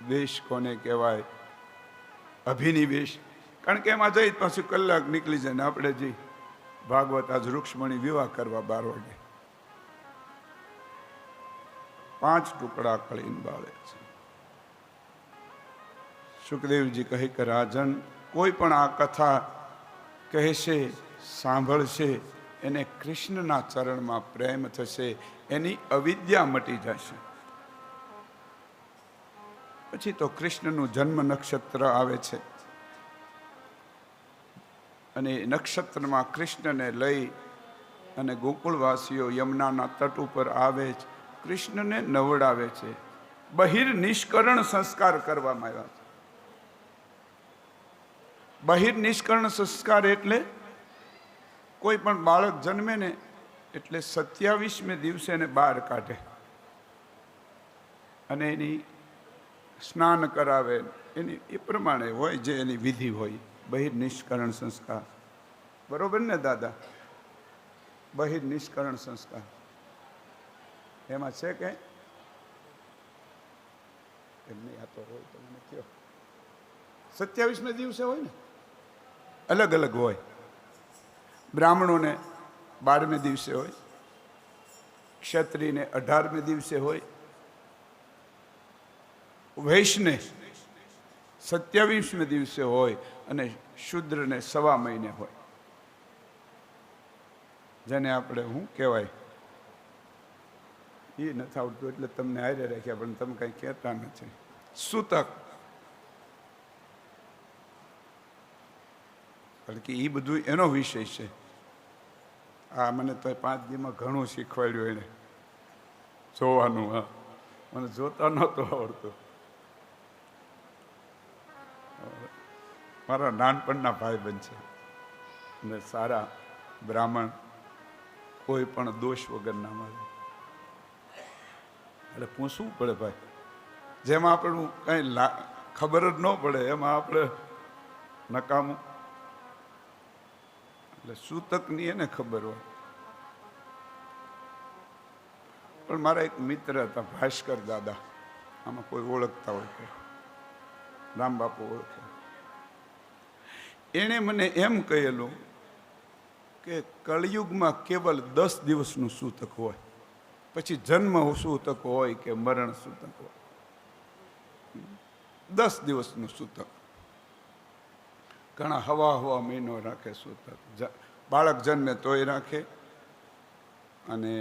દ્વેષ કોને કહેવાય, અભિનિવેશ. કારણ કે એમાં જઈ પાછું કલાક નીકળી જાય ને આપણે જઈ ભાગવત આજ રૂક્ષ્મણી વિવાહ કરવા 12 વાગે 5 ટુકડા કળીને બાળે છે. સુખદેવજી કહે કે રાજન, કોઈ પણ આ કથા કહેશે, સાંભળશે, એને કૃષ્ણના ચરણમાં પ્રેમ થશે, એની અવિદ્યા મટી જશે. પછી તો કૃષ્ણનું જન્મ નક્ષત્ર આવે છે અને એ નક્ષત્રમાં કૃષ્ણને લઈ અને ગોકુળવાસીઓ યમુનાના તટ ઉપર આવે છે, કૃષ્ણને નવડાવે છે. બહિર્નિષ્કરણ સંસ્કાર કરવામાં આવ્યા છે. બહિર્નિષ્કરણ સંસ્કાર એટલે કોઈ પણ બાળક જન્મે ને એટલે 27મે દિવસે એને બહાર કાઢે અને એની સ્નાન કરાવે, એની એ પ્રમાણે હોય જે એની વિધિ હોય. બહિર્નિષ્કરણ સંસ્કાર, બરોબર ને દાદા? બહિર્નિષ્કરણ સંસ્કાર એમાં છે કે એમની આ તો હોય તો મને કયો. 27મે દિવસે હોય ને, અલગ અલગ હોય. બ્રાહ્મણોને 12મે દિવસે હોય, ક્ષત્રિયને 18મે દિવસે હોય, વૈશ્યને 27મે દિવસે હોય અને શૂદ્રને 1.25 મહિને હોય. જેને આપણે શું કહેવાય એ નથી આવડતું એટલે તમને હારે રાખ્યા, પણ તમે કંઈ કહેતા નથી. સૂતક, કારણ કે એ બધું એનો વિષય છે. આ મને તો 5 દીમાં ઘણું શીખવાડ્યું એને જોવાનું. હા, મને જોતા નહોતું આવડતું. મારા નાનપણના ભાઈબંધ છે અને સારા બ્રાહ્મણ, કોઈ પણ દોષ વગર ના મળે. એટલે પૂછવું પડે ભાઈ. જેમાં આપણું કંઈ ખબર જ ન પડે એમાં આપણે નકામું. એટલે સૂતકની એને ખબર હોય. પણ મારા એક મિત્ર હતા ભાસ્કર દાદા, આમાં કોઈ ઓળખતા હોય તો રામબાપુ ઓળખે. એણે મને એમ કહેલું કે કળિયુગમાં કેવલ 10 દિવસનું સૂતક હોય, પછી જન્મ સૂતક હોય કે મરણ સૂતક હોય. 10 દિવસનું સૂતક. ઘણા હવા મહિનો રાખે સૂતક. બાળક જન્મે તોય રાખે અને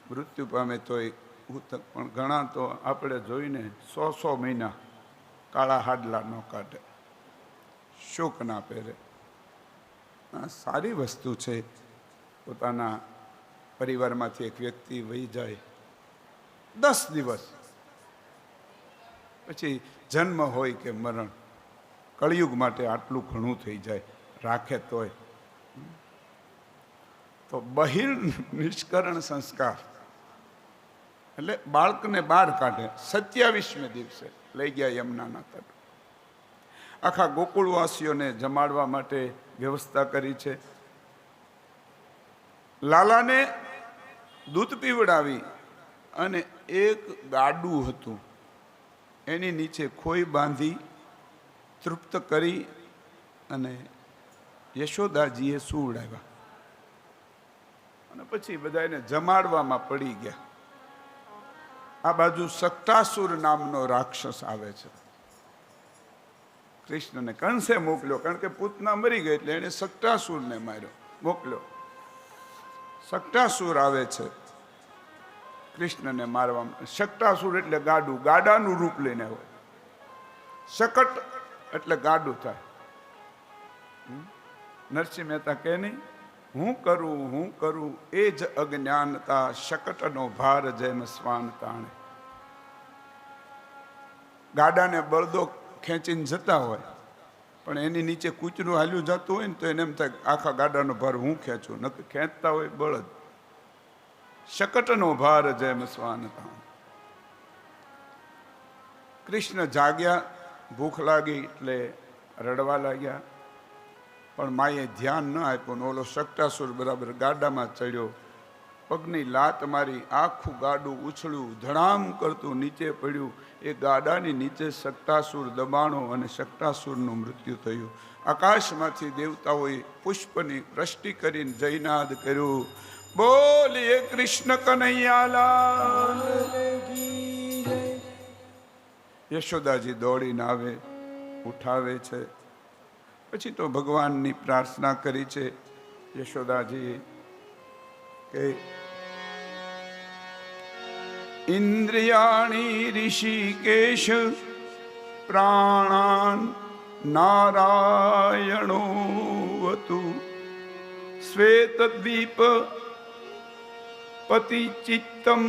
મૃત્યુ પામે તોય સૂતક. પણ ઘણા તો આપણે જોઈને 100 મહિના કાળા હાડલા ન કાઢે, શોક ના પહેરે. આ સારી વસ્તુ છે. પોતાના પરિવારમાંથી એક વ્યક્તિ વહી જાય 10 દિવસ, પછી જન્મ હોય કે મરણ, કળિયુગ માટે આટલું ઘણું થઈ જાય, રાખે તોય. તો બહિર્નિષ્કરણ સંસ્કાર એટલે બાળકને બહાર કાઢે. 27મે દિવસે લઈ ગયા યમુનાના તટ. આખા ગોકુળવાસીઓને જમાડવા માટે વ્યવસ્થા કરી છે. લાલાને દૂધ પીવડાવી અને એક ગાડું હતું એની નીચે ખોઈ બાંધી તૃપ્ત કરી અને યશોદાજીએ સુવડાવ્યા અને પછી બધાને જમાડવામાં પડી ગયા. આ બાજુ સક્ટાસુર નામનો રાક્ષસ આવે છે. કૃષ્ણને કંસે મોકલ્યો, કારણ કે પૂતના મરી ગઈ એટલે એને સક્ટાસુરને માર્યો, મોકલ્યો. સક્ટાસુર આવે છે કૃષ્ણને મારવા. સક્ટાસુર એટલે ગાડું, ગાડાનું રૂપ લઈને હોય. શકટ એટલે ગાડું થાય. નરસિંહ મહેતા કહે નહીં, હું કરું એ જ અજ્ઞાનતા, શકટનો ભાર જેમ શ્વાન તાણે. ગાડાને બળદો ખેંચીને જતા હોય પણ એની નીચે કૂતરું હાલ્યું જતું હોય ને તો એને એમ થાય આખા ગાડાનો ભાર હું ખેંચું. ન ખેંચતા હોય બળદ. શકટનો ભાર જેમ શ્વાન તાણે. કૃષ્ણ જાગ્યા ભૂખ લાગી એટલે રડવા લાગ્યા, પણ માએ ધ્યાન ન આપ્યું. ઓલો શકટાસુર બરાબર ગાડામાં ચડ્યો, પગની લાત મારી, આખું ગાડું ઉછળ્યું, ધડામ કરતું નીચે પડ્યું. એ ગાડાની નીચે શકટાસુર દબાણો અને શકટાસુરનું મૃત્યુ થયું. આકાશમાંથી દેવતાઓએ પુષ્પની વૃષ્ટિ કરીને જયનાદ કર્યું. બોલીએ કૃષ્ણ કનૈયાલાલ. યશોદાજી દોડીને આવે, ઉઠાવે છે. પછી તો ભગવાનની પ્રાર્થના કરી છે યશોદાજી કે ઇન્દ્રિયાણી ઋષિકેશ પ્રાણાન નારાયણો વતુ શ્વેતદ્વીપ પતિ ચિત્તમ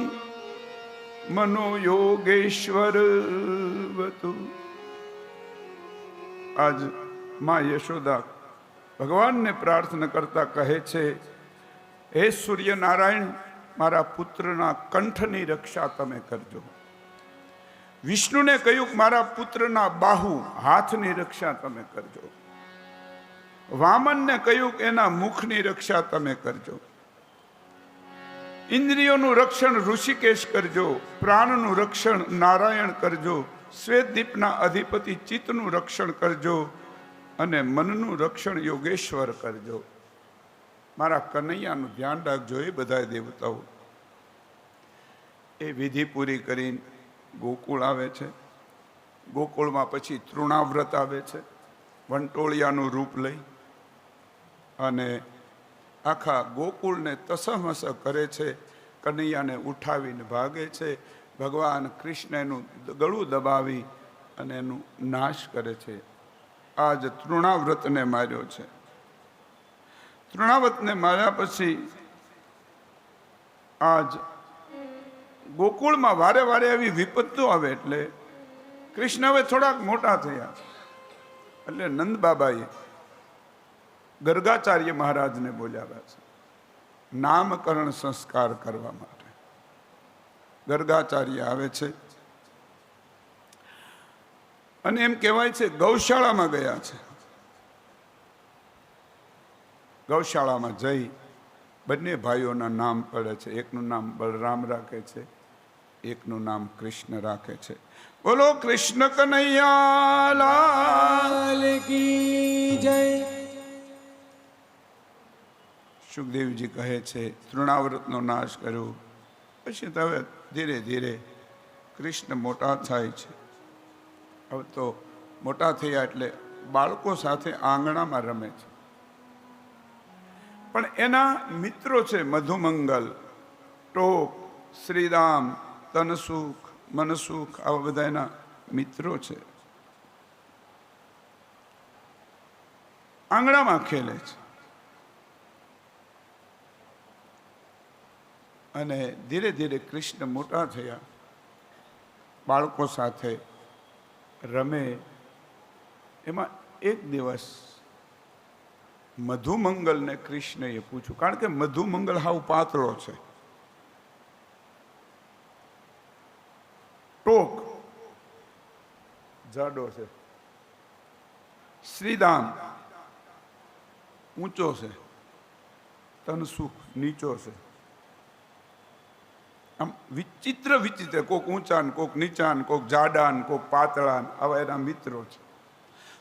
મનોયોગેશ્વર વતુ. આજ માં યશોદા ભગવાનને પ્રાર્થના કરતા કહે છે, હે સૂર્યનારાયણ, મારા પુત્રના કંઠની રક્ષા તમે કરજો. વિષ્ણુને કહ્યું મારા પુત્રના બાહુ હાથની રક્ષા તમે કરજો. વામનને કહ્યું કે એના મુખની રક્ષા તમે કરજો. ઇન્દ્રિયોનું રક્ષણ ઋષિકેશ કરજો, પ્રાણનું રક્ષણ નારાયણ કરજો, શ્વેતદીપના અધિપતિ ચિત્તનું રક્ષણ કરજો અને મનનું રક્ષણ યોગેશ્વર કરજો. મારા કનૈયાનું ધ્યાન રાખજો. એ બધા દેવતાઓ એ વિધિ પૂરી કરીને ગોકુળ આવે છે. ગોકુળમાં પછી તૃણાવ્રત આવે છે, વંટોળિયાનું રૂપ લઈ અને આખા ગોકુળને તસમસ કરે છે. કનૈયાને ઉઠાવીને ભાગે છે. ભગવાન કૃષ્ણ એનું ગળું દબાવી અને એનું નાશ કરે છે. આજ તૃણાવ્રતને માર્યો છે. તૃણાવ્રતને માર્યા પછી આજ ગોકુળમાં વારે વારે એવી વિપત્તિઓ આવે એટલે કૃષ્ણ હવે થોડાક મોટા થયા એટલે નંદ બાબાએ ગર્ગાચાર્ય મહારાજને બોલાવ્યા છે નામકરણ સંસ્કાર કરવા માટે. ગર્ગાચાર્ય આવે છે અને એમ કહેવાય છે ગૌશાળામાં ગયા છે. ગૌશાળામાં જઈ બંને ભાઈઓના નામ પડે છે. એકનું નામ બલરામ રાખે છે, એકનું નામ કૃષ્ણ રાખે છે. બોલો કૃષ્ણ કનૈયા લાલ કી જય. સુખદેવજી કહે છે તૃણાવ્રતનો નાશ કર્યો પછી તો હવે ધીરે ધીરે કૃષ્ણ મોટા થાય છે. હવે તો મોટા થયા એટલે બાળકો સાથે આંગણામાં રમે છે. પણ એના મિત્રો છે મધુમંગલ, ટોક, શ્રીરામ, તનસુખ, મનસુખ, આવા બધા એના મિત્રો છે. આંગણામાં ખેલે છે અને ધીરે ધીરે કૃષ્ણ મોટા થયા, બાળકો સાથે રમે. એમાં એક દિવસ મધુમંગલને કૃષ્ણએ પૂછ્યું, કારણ કે મધુમંગલ હાવ પાતળો છે, ટોક જાડો છે, શ્રીદામ ઊંચો છે, તનસુખ નીચો છે. આમ વિચિત્ર વિચિત્ર, કોક ઊંચા ને કોક નીચા ને કોક જાડા ને કોક પાતળા ને આવા એના મિત્રો છે.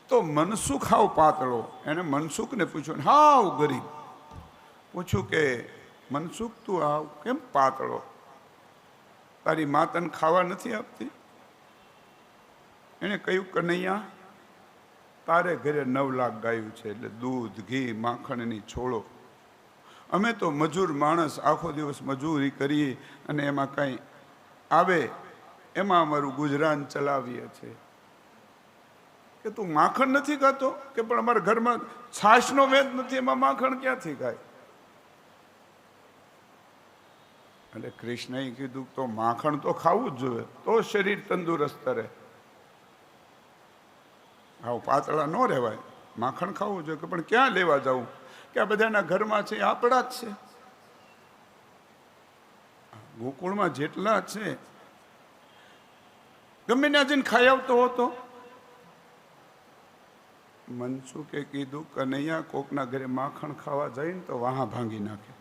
તો મનસુખ હાવ પાતળો, એને મનસુખને પૂછ્યું, હાવ ગરીબ, પૂછ્યું કે મનસુખ તું હાવ કેમ પાતળો, તારી મા તને ખાવા નથી આપતી? એને કહ્યું કનૈયા તારે ઘરે 9 લાખ ગાયું છે, એટલે દૂધ, ઘી, માખણની છોડો. અમે તો મજૂર માણસ, આખો દિવસ મજૂરી કરીએ અને એમાં કંઈ આવે એમાં અમારું ગુજરાન ચલાવીએ છીએ. કે તું માખણ નથી ખાતો? કે પણ અમારા ઘરમાં છાશનો વેદ નથી, એમાં માખણ ક્યાંથી ખાય? એટલે કૃષ્ણએ કીધું તો માખણ તો ખાવું જ જોઈએ, તો શરીર તંદુરસ્ત રહે. આવું પાતળા ન રહેવાય, માખણ ખાવું જોઈએ. કે પણ ક્યાં લેવા જવું? કે આ બધાના ઘરમાં છે આપણા જ છે. ગોકુળમાં જેટલા છે ગમે ત્યાં જઈને ખાઈ આવતો હતો. મનસુખે કીધું કનૈયા કોકના ઘરે માખણ ખાવા જાય ને તો વાહ ભાંગી નાખે.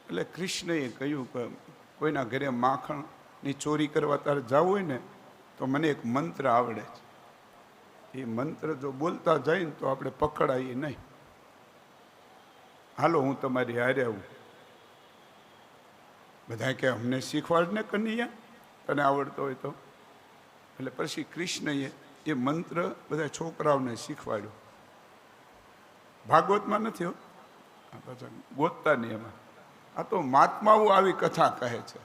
એટલે કૃષ્ણએ કહ્યું કે કોઈના ઘરે માખણની ચોરી કરવા તારે જવું હોય ને તો મને એક મંત્ર આવડે છે. એ મંત્ર જો બોલતા જાય ને તો આપણે પકડાઈએ નહીં. હાલો હું તમારી હારે આવું. બધા કે અમને શીખવાડ ને કનૈયા, તને આવડતો હોય તો. એટલે પછી કૃષ્ણએ એ મંત્ર બધા છોકરાઓને શીખવાડ્યો. ભાગવતમાં નથી હો, પાછા ગોતતા નહીં એમાં. આ તો મહાત્માઓ આવી કથા કહે છે.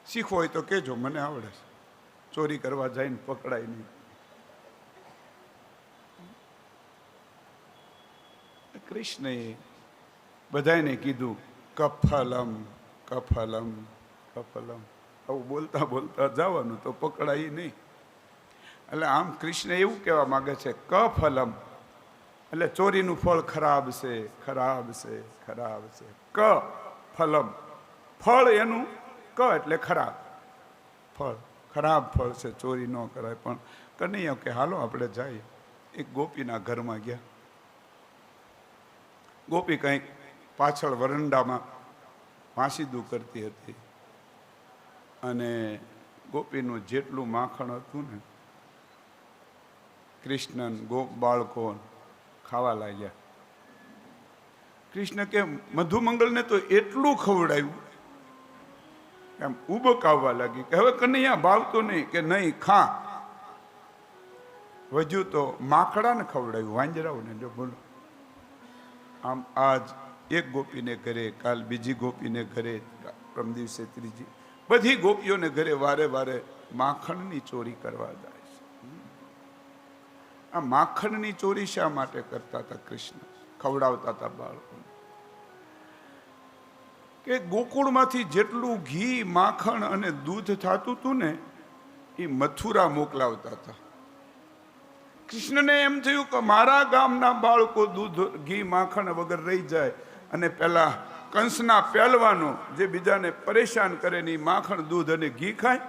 શીખવો હોય તો કહેજો, મને આવડે છે. ચોરી કરવા જઈને પકડાય નહીં. કૃષ્ણએ બધાને કીધું કફલમ કફલમ કફલમ. આવું બોલતા બોલતા જવાનું તો પકડાય નહીં. એટલે આમ કૃષ્ણ એવું કહેવા માંગે છે કફલમ એટલે ચોરીનું ફળ ખરાબ છે, ખરાબ છે, ખરાબ છે. ક ફલમ, ફળ એનું ક એટલે ખરાબ ફળ, ખરાબ ફળ છે, ચોરી ન કરાય. પણ કનૈયા કે હાલો આપણે જઈએ. એક ગોપીના ઘરમાં ગયા. ગોપી કંઈક પાછળ વરંડામાં વાંસીદું કરતી હતી અને ગોપીનું જેટલું માખણ હતું ને કૃષ્ણ ગોપ બાળકો ખાવા લાગ્યા. કૃષ્ણ કે મધુમંગલને તો એટલું ખવડાવ્યું એમ ઉબક આવવા લાગી કે હવે કનૈયા ભાવતો નહીં. કે નહીં ખા. વજુ તો માખડાને ખવડાવ્યું, વાંજરાઓને. જો બોલો, આમ આજ એક ગોપીને ઘરે, કાલ બીજી ગોપીને ઘરે, પરમ દિવસે ત્રીજી, બધી ગોપીઓને ઘરે વારે વારે માખણની ચોરી કરવા જાય છે. આ માખણની ચોરી શા માટે કરતા હતા કૃષ્ણ? ખવડાવતા હતા બાળકોને. કે ગોકુળમાંથી જેટલું ઘી, માખણ અને દૂધ થતું હતું ને એ મથુરા મોકલાવતા હતા. કૃષ્ણને એમ થયું કે મારા ગામના બાળકો દૂધ, ઘી, માખણ વગર રહી જાય અને પેલા કંસના પહેલવાનો જે બીજાને પરેશાન કરે ને માખણ, દૂધ અને ઘી ખાય,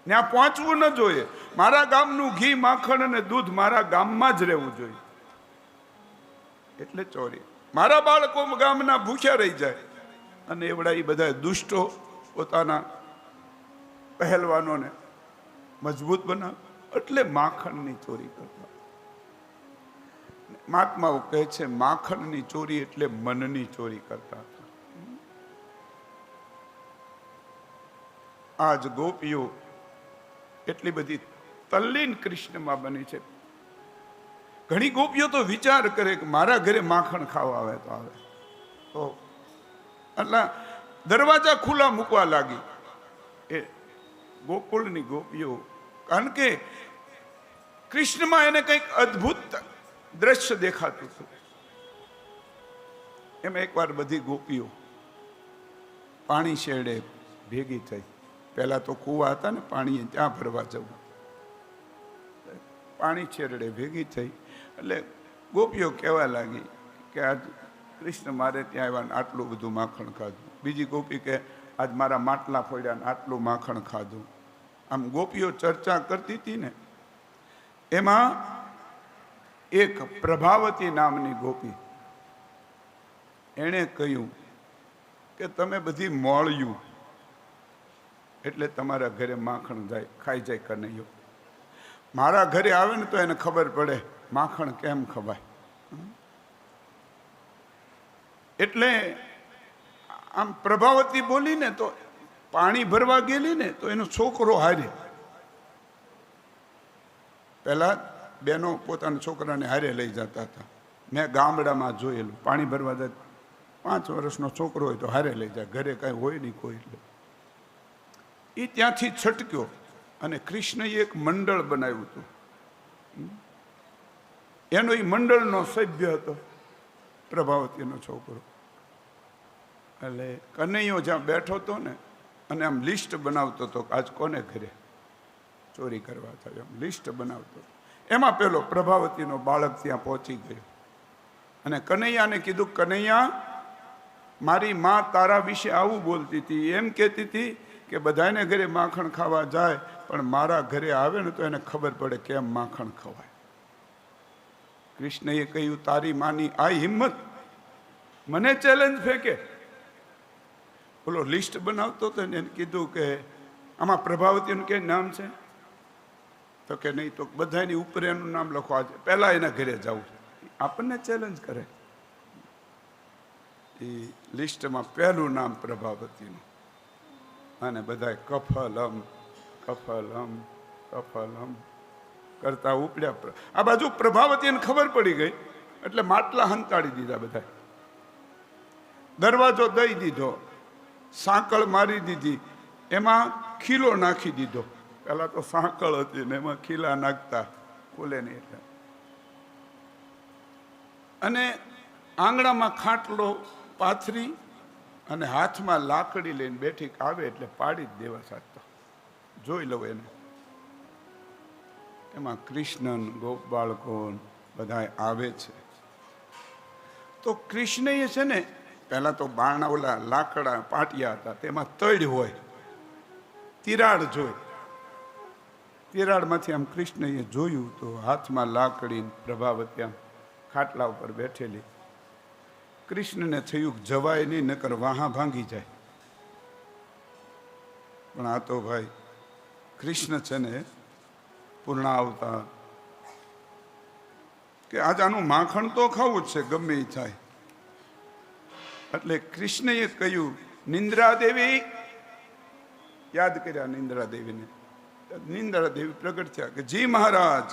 ત્યાં પહોંચવું ન જોઈએ. મારા ગામનું ઘી, માખણ અને દૂધ મારા ગામમાં જ રહેવું જોઈએ. એટલે ચોરી. મારા બાળકો ગામના ભૂખ્યા રહી જાય અને એવડા એ બધા દુષ્ટો પોતાના પહેલવાનોને મજબૂત બનાવે એટલે માખણની ચોરી કરતા. મહાત્માઓ કહે છે માખણની ચોરી એટલે મનની ચોરી કરતા હતા. આજ ગોપીઓ એટલી બધી તલ્લીન કૃષ્ણમાં બની છે. ઘણી ગોપીઓ તો વિચાર કરે કે મારા ઘરે માખણ ખાવા આવે તો આવે. તો એટલે દરવાજા ખુલ્લા મૂકવા લાગી એ ગોકુળની ગોપીઓ. કારણ કે કૃષ્ણમાં એને કંઈક અદ્ભુત દ્રશ્ય દેખાતું હતું. એમ એકવાર બધી ગોપીઓ પાણી શેરડે ભેગી થઈ. પહેલા તો કૂવા હતા ને પાણી, ત્યાં ભરવા જવું. પાણી શેરડે ભેગી થઈ એટલે ગોપીઓ કહેવા લાગી કે આજ કૃષ્ણ મારે ત્યાં આવ્યા ને આટલું બધું માખણ ખાધું. બીજી ગોપી કે આજ મારા માટલા ફોડ્યા ને આટલું માખણ ખાધું. આમ ગોપીઓ ચર્ચા કરતી હતી ને એમાં એક પ્રભાવતી નામની ગોપી, એણે કહ્યું કે તમે બધી મોળ્યું એટલે તમારા ઘરે માખણ જાય, ખાઈ જાય કનૈયો. મારા ઘરે આવે ને તો એને ખબર પડે માખણ કેમ ખવાય. એટલે આમ પ્રભાવતી બોલી ને તો પાણી ભરવા ગયેલી ને તો એનો છોકરો હારે. પહેલા બેનો પોતાના છોકરાને હારે લઈ જતા હતા. મેં ગામડામાં જોયેલું. પાણી ભરવા જાય 5 વર્ષનો છોકરો હોય તો હારે લઈ જાય, ઘરે કાંઈ હોય નહીં કોઈ. એટલે એ ત્યાંથી છટક્યો અને કૃષ્ણએ એક મંડળ બનાવ્યું હતું. એનો એ મંડળનો સભ્ય હતો પ્રભાવતીનો છોકરો. એટલે કનૈયો જ્યાં બેઠો હતો ને અને આમ લિસ્ટ બનાવતો હતો આજ કોને ઘરે ચોરી કરવા થાય, એમ લિસ્ટ બનાવતો. એમાં પેલો પ્રભાવતીનો બાળક ત્યાં પહોંચી ગયો અને કનૈયાને કીધું, કનૈયા મારી માં તારા વિશે આવું બોલતી હતી, એમ કહેતી હતી કે બધાને ઘરે માખણ ખાવા જાય, પણ મારા ઘરે આવે ને તો એને ખબર પડે કેમ માખણ ખવાય. કૃષ્ણએ કહ્યું, તારી માની આ હિંમત, મને ચેલેન્જ ફેંકે. બોલો લિસ્ટ બનાવતો હતો ને એને કીધું કે આમાં પ્રભાવતીનું કે નામ છે? તો કે નહીં. તો બધાની ઉપર એનું નામ લખો, આજે પહેલા એના ઘરે જવું. આપણને ચેલેન્જ કરે. એ લિસ્ટમાં પહેલું નામ પ્રભાવતીનું, અને બધા કફલમ કફલમ કફલમ કરતા ઉપડ્યા. આ બાજુ પ્રભાવતીને ખબર પડી ગઈ એટલે માટલા હંતાડી દીધા બધા, દરવાજો દઈ દીધો, સાંકળ મારી દીધી, એમાં ખીલો નાખી દીધો. પેલા તો સાંકળ હતી ને એમાં ખીલા નાખતા, ખુલે નહીં એટલે. અને આંગણામાં ખાટલો પાથરી અને હાથમાં લાકડી લઈને બેઠી, આવે એટલે પાડી જ દેવા સાચતો. જોઈ લઉં એને. એમાં કૃષ્ણ ગોપ બાળકો બધા આવે છે. તો કૃષ્ણએ છે ને પહેલા તો બારણા ઓલા લાકડા પાટિયા હતા, તેમાં તળ હોય, તિરાડ જોઈ. તિરાડમાંથી આમ કૃષ્ણએ જોયું તો હાથમાં લાકડી, પ્રભાવતી આમ ખાટલા ઉપર બેઠેલી. કૃષ્ણને થયું જવાય નહીં, નકર વાહા ભાંગી જાય. પણ આ તો ભાઈ કૃષ્ણ છે ને પૂર્ણ અવતાર, કે આજ આનું માખણ તો ખાવું જ છે ગમે એ થાય. એટલે કૃષ્ણએ કહ્યું, નિંદ્રા દેવી, યાદ કર્યા નિંદ્રા દેવીને. નિંદ્રા દેવી પ્રગટ થયા કે જી મહારાજ,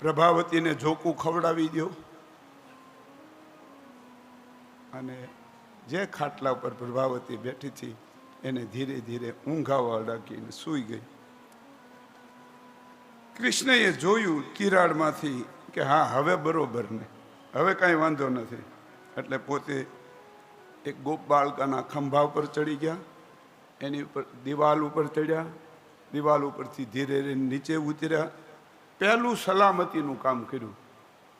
પ્રભાવતીને ઝોકું ખવડાવી દો. અને જે ખાટલા ઉપર પ્રભાવતી બેઠી હતી એને ધીરે ધીરે ઊંઘાવા અડાકીને સૂઈ ગઈ. કૃષ્ણએ જોયું તિરાડમાંથી કે હા હવે બરોબર ને, હવે કાંઈ વાંધો નથી. એટલે પોતે એક ગોપ બાળકાના ખંભા ઉપર ચડી ગયા, એની ઉપર દિવાલ ઉપર ચડ્યા, દિવાલ ઉપરથી ધીરે ધીરે નીચે ઉતર્યા. પહેલું સલામતીનું કામ કર્યું.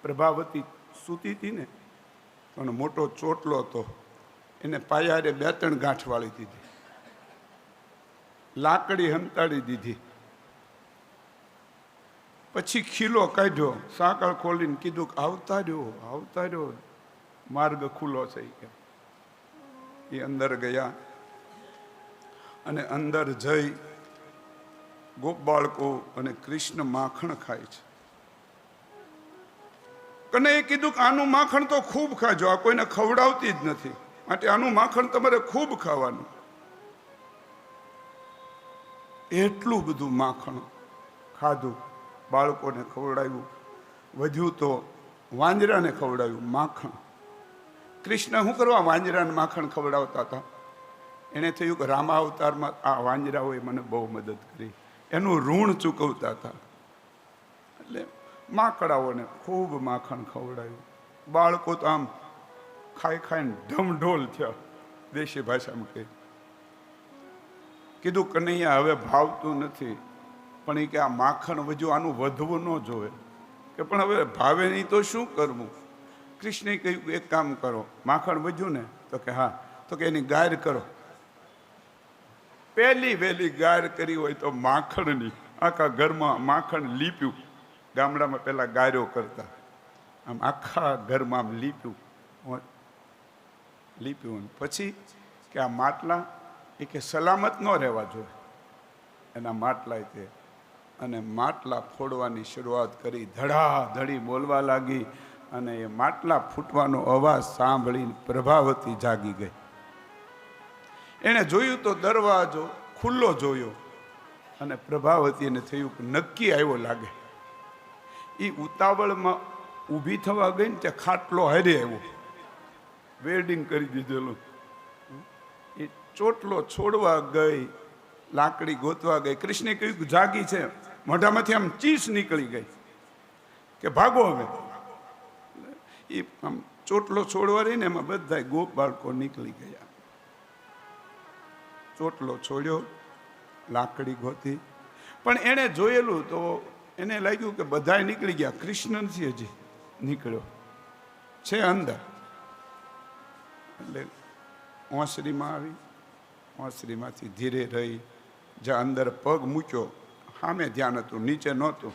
પ્રભાવતી સૂતી હતી ને, પણ મોટો ચોટલો હતો, એને પાયારે 2-3 ગાંઠ વાળી દીધી, લાકડી હંતાડી દીધી. પછી ખીલો કાઢ્યો, સાંકળ ખોલીને કીધું કે આવતા રહ્યો, માર્ગ ખુલ્લો છે. એ અંદર ગયા અને અંદર જઈ ગોપ બાળકો અને કૃષ્ણ માખણ ખાય છે. કને એ કીધું કે આનું માખણ તો ખૂબ ખાજો, આ કોઈને ખવડાવતી જ નથી, માટે આનું માખણ તમારે ખૂબ ખાવાનું. એટલું બધું માખણ ખાધું, બાળકોને ખવડાવ્યું, વધ્યું તો વાંજરાને ખવડાવ્યું માખણ. કૃષ્ણ શું કરવા વાંજરાને માખણ ખવડાવતા હતા? એને થયું કે રામા અવતારમાં આ વાંજરાઓએ મને બહુ મદદ કરી, એનું ઋણ ચૂકવતા હતા. એટલે માકડાઓને ખૂબ માખણ ખવડાવ્યું. બાળકો તો આમ ખાઈ ખાઈને ઢમઢોલ થયા, દેશી ભાષામાં કહે. કીધું કનૈયા હવે ભાવતું નથી, પણ એ કે આ માખણ વધ્યું, આનું વધવું ન જોવે, કે પણ હવે ભાવે નહીં તો શું કરવું? કૃષ્ણે કહ્યું એક કામ કરો, માખણ વધ્યું ને, તો કે હા, તો કે એની ગાર કરો. પહેલી વહેલી ગાર કરી હોય તો માખણની, આખા ઘરમાં માખણ લીપ્યું. ગામડામાં પેલા ગાયો કરતા, આમ આખા ઘરમાં આમ લીપ્યું. પછી કે આ માટલા એ કે સલામત ન રહેવા જોઈએ, એના માટલા તે, અને માટલા ફોડવાની શરૂઆત કરી. ધડાધડી બોલવા લાગી, અને એ માટલા ફૂટવાનો અવાજ સાંભળીને પ્રભાવતી જાગી ગઈ. એણે જોયું તો દરવાજો ખુલ્લો જોયો, અને પ્રભાવતીને થયું કે નક્કી આવ્યો લાગે. એ ઉતાવળમાં ઊભી થવા ગઈ ને ત્યાં ખાટલો હારે આવ્યો, વેલ્ડિંગ કરી દીધેલું. એ ચોટલો છોડવા ગઈ, લાકડી ગોતવા ગઈ. કૃષ્ણે કહ્યું કે જાગી છે, મોઢામાંથી આમ ચીસ નીકળી ગઈ કે ભાગો હવે. એ આમ ચોટલો છોડવા રહીને એમાં બધા ગોપ બાળકો નીકળી ગયા. ચોટલો છોડ્યો, લાકડી ગોતી, પણ એણે જોયેલું તો એને લાગ્યું કે બધા નીકળી ગયા, કૃષ્ણ નથી હજી નીકળ્યો છે અંદર. એટલે ઓસરીમાં આવી, ઓસરીમાંથી ધીરે રહી જ્યાં અંદર પગ મૂક્યો, સામે ધ્યાન હતું, નીચે નહોતું.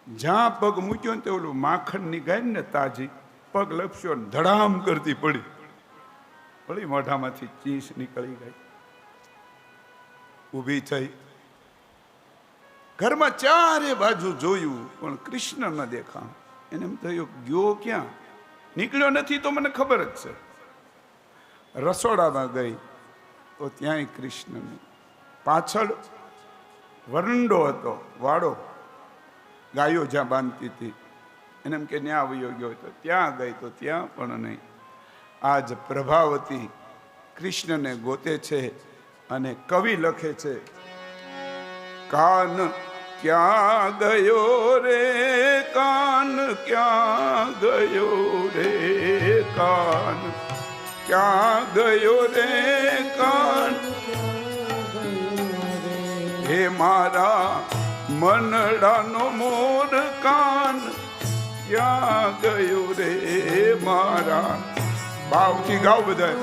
જ્યાં પગ મૂક્યો ને તે ઓલું માખણની ગાય ને તાજી, પગ લપસ્યો ને ધડામ કરતી પડી મોઢામાંથી ચીસ નીકળી ગઈ. ઊભી થઈ, ઘરમાં ચારે બાજુ જોયું પણ કૃષ્ણ ન દેખાણ. એને એમ થયું ગયો ક્યાં, નીકળ્યો નથી તો મને ખબર જ છે. રસોડામાં ગઈ તો ત્યાંય કૃષ્ણ નહીં. પાછળ વરંડો હતો, વાડો, ગાયો જ્યાં બાંધતી હતી, એને એમ કે ત્યાં આવ્યો ગયો તો ત્યાં ગઈ તો ત્યાં પણ નહીં. આજ પ્રભાવતી કૃષ્ણને ગોતે છે અને કવિ લખે છે, કાન ક્યાં ગયો રે, કાન ક્યાં ગયો રે, કાન ક્યાં ગયો રે, કાન હે મારા મનડાનો મોર, કાન ક્યાં ગયો રે મારા. ભાવથી ગાવ બધા.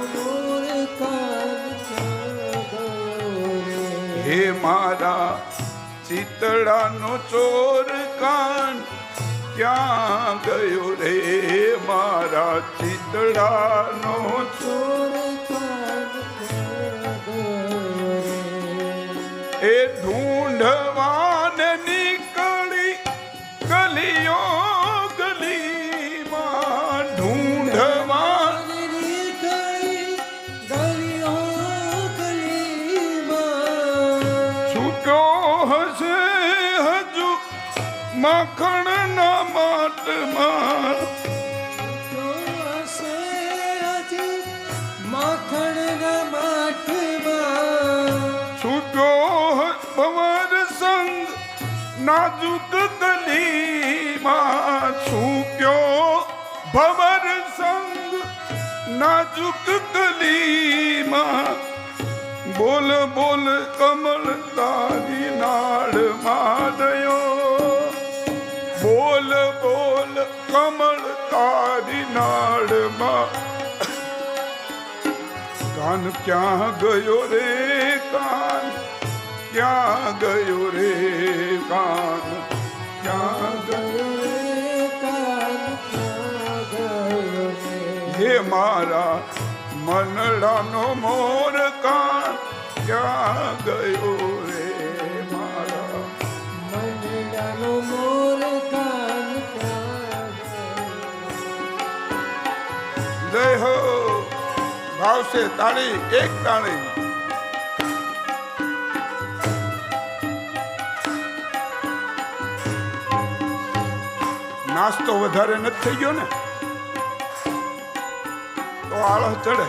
હે મારા ચિતડાનો ચોર, કાન ક્યાં ગયો રે મારા ચિતડાનો ચોર. એ ઢૂંઢવાને નીકળી ગલીઓ ગલીમાં, ઢૂંઢવાને નીકળી ગલીઓ ગલીમાં. છૂટ્યો હશે હજુ માખણના માટમાં, માખણના માટમાં. છૂટ્યો ભવર સંગ નાજુક ગલીમાં, છૂટ્યો ભવર સંગ નાજુક ગલીમાં. બોલ બોલ કમળ તારી નાળમાં દયો, બોલ બોલ કમળ તારી નાળમાં. કાન ક્યાં ગયો રે, કાન ક્યાં ગયો રે, કાન ક્યાં ગયો રે, કાન ક્યાં ગયો રે. હે મારા મનડાનો મોર, કાન ક્યાં ગયો રે મારા મનડાનો મોર, કાન ક્યાં ગયો. જય હો. ભાવશે તાળી, એક તાળી. નાસ્તો વધારે નથી થઈ ગયો ને તો આળસ ચડે.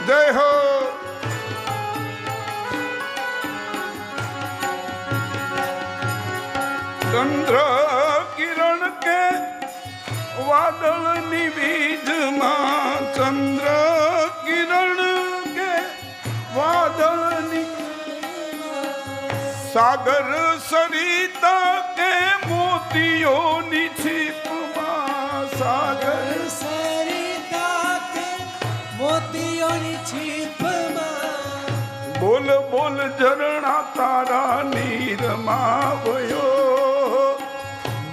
જય હો. ચંદ્ર કિરણ કે વાદળની બીજમાં, ચંદ્ર કિરણ કે વાદળની, સાગર સરિતા કે મોતીઓની છીપમાં, સાગર સરિતા કે મોતીઓની છીપમાં. બોલ બોલ ઝરણા તારા નીરમાં વયો,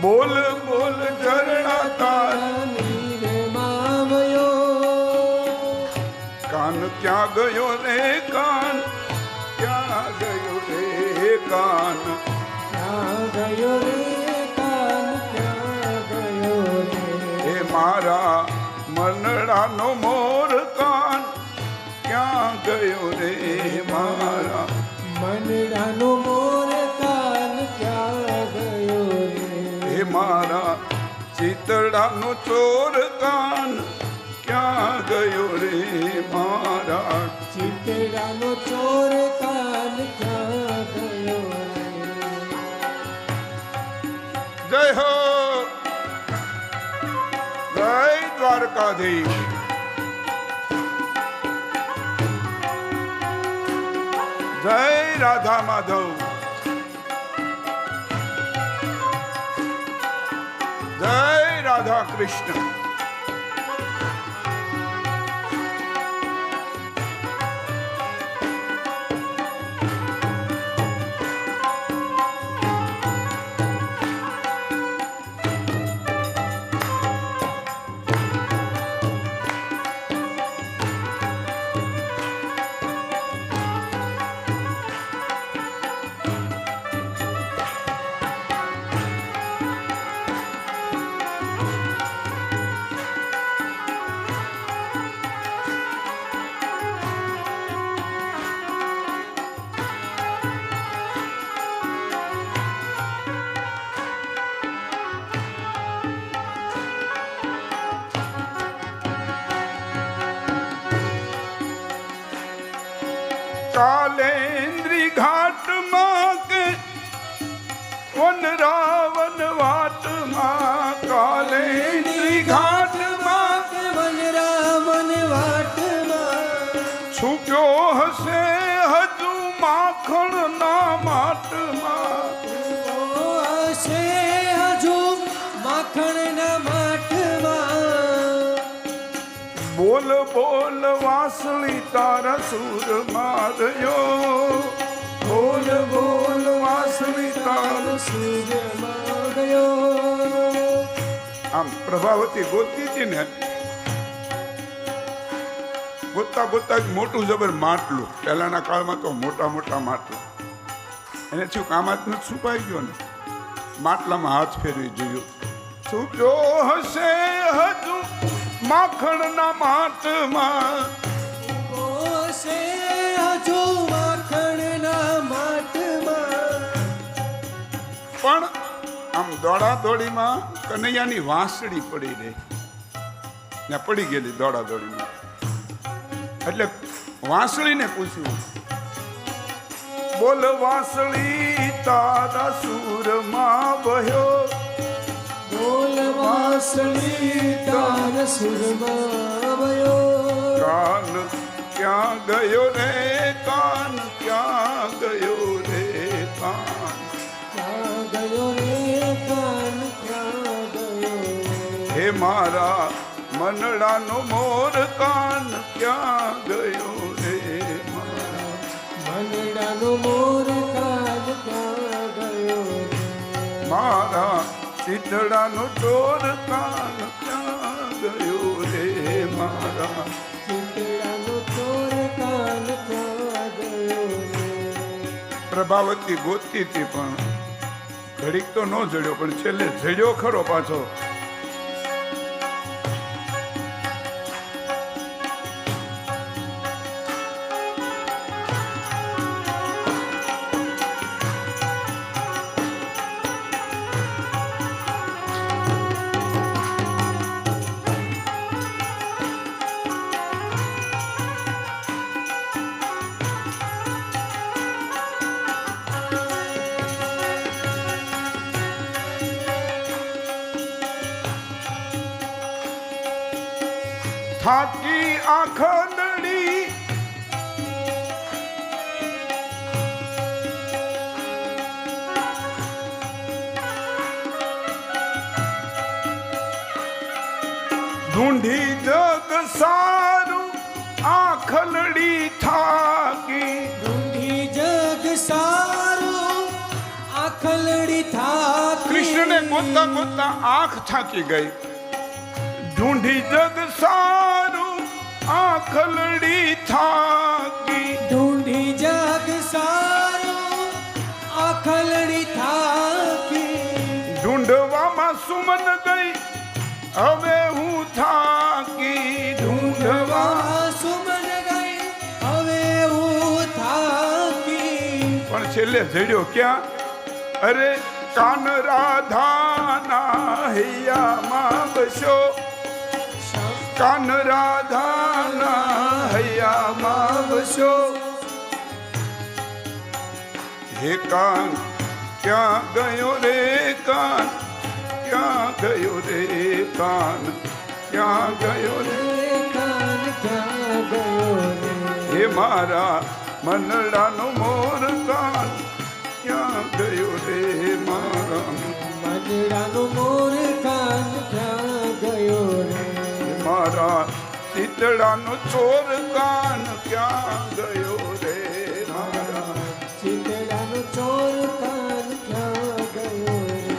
બોલ બોલ ઝરણા તારા નીરમાં વયો. કાન ક્યાં ગયો રે, કાન ક્યાં ગયો રે, કાન ક્યાં ગયો રે, કાન ક્યાં ગયો રે. હે મારા મનડાનો મોર, કાન ક્યાં ગયો રે મારા મનડાનો મોર, કાન ક્યાં ગયો રે. હે મારા ચિતડાનો ચોર, કાન ક્યાં ગયો રે મારા ચિતડાનો ચોર, કાન ક્યાં ગયો રે. જય હો, જય દ્વારકાધીશ. જય રાધા માધવ, જય રાધા કૃષ્ણ. કાલેન્દ્રી ઘાટમાં કે વન રાવન વાટમાં, કાલેન્દ્રી ઘાટમાં કે વન રાવન વાટમાં છૂપ્યો હશે હજુ માખણ ના માટમાં. હશે હજુ માખણના માટમાં. બોલ બોલ વાસળી તારા સુર માર્યો, બોલ બોલ વાસળી તારા સૂર્યમાં ગયો. આમ પ્રભાવતી ગોતતી હતી ને, ગોતતા ગોતતા જ મોટું જબર માટલું, પહેલાના કાળમાં તો મોટા મોટા માટલા, એને થયું કામ જ નથી, છુપાઈ ગયો ને, માટલામાં હાથ ફેરવી જોયું, છુપ્યો હશે હજુ માખણના માટમાં. હશે હજુ માખણના માટમાં. પણ આમ દોડા દોડીમાં કનૈયાની વાંસળી પડી રહી, ત્યાં પડી ગયેલી દોડા દોડીમાં. એટલે વાંસળીને પૂછ્યું, બોલ વાંસળી તારા સુરમાં વહ્યો, બોલ વાંસળી તારા સુરમાં વયો. કાન ક્યાં ગયો રે, કાન ક્યાં ગયો રે, કાન ક્યાં ગયો રે કાન, ક્યાં ગયો. હે મારા મનડાનો મોર, કાન ક્યાં ગયો રે, મારા મનડાનો મોર કાન ક્યાં ગયો રે. મારા ચીતડાનો ચોર, કાન ક્યાં ગયો રે, મારા ચીતડાનો ચોર કાન ક્યાં ગયો રે. પ્રભાવતી ગોતતી હતી, પણ ઘડીક તો ન જડ્યો, પણ છેલ્લે જડ્યો ખરો પાછો. થાકી આખડડી ઢૂંઢી જગ સારું, આખલડી થાકી. ઢૂંઢી જગ સારું, આખલડી થાકી. કૃષ્ણને ગોતતા ગોતતા આંખ થાકી ગઈ. ઢૂંઢી જગ સારું, આખલડી થાકી. ઢૂંઢી જગ સારું, આખલડી થાકી. ઢૂંઢવામાં સુમન ગઈ, હવે હું થાકી. ઢૂંઢવા સુમન ગઈ, હવે હું થાકી. પણ છેલ્લે જડ્યો ક્યાં? અરે કાન રાધાના હૈયામાં બસ્યો, કાન રાધાના હૈયામાં બસ્યો. હે કાન ક્યાં ગયો રે, કાન ક્યાં ગયો રે કાન, ક્યાં ગયો રે, કાન ક્યાં ગયો રે, હે મારા મનડાનો મોર કાન ક્યાં ગયો રે મારા, મંદડાનો મોર કાન ક્યાં ગયો રે, મારા શીતળાનો ચોર કાન ક્યાં ગયો રે મારા, શીતળાનો ચોર કાન ક્યાં ગયો રે.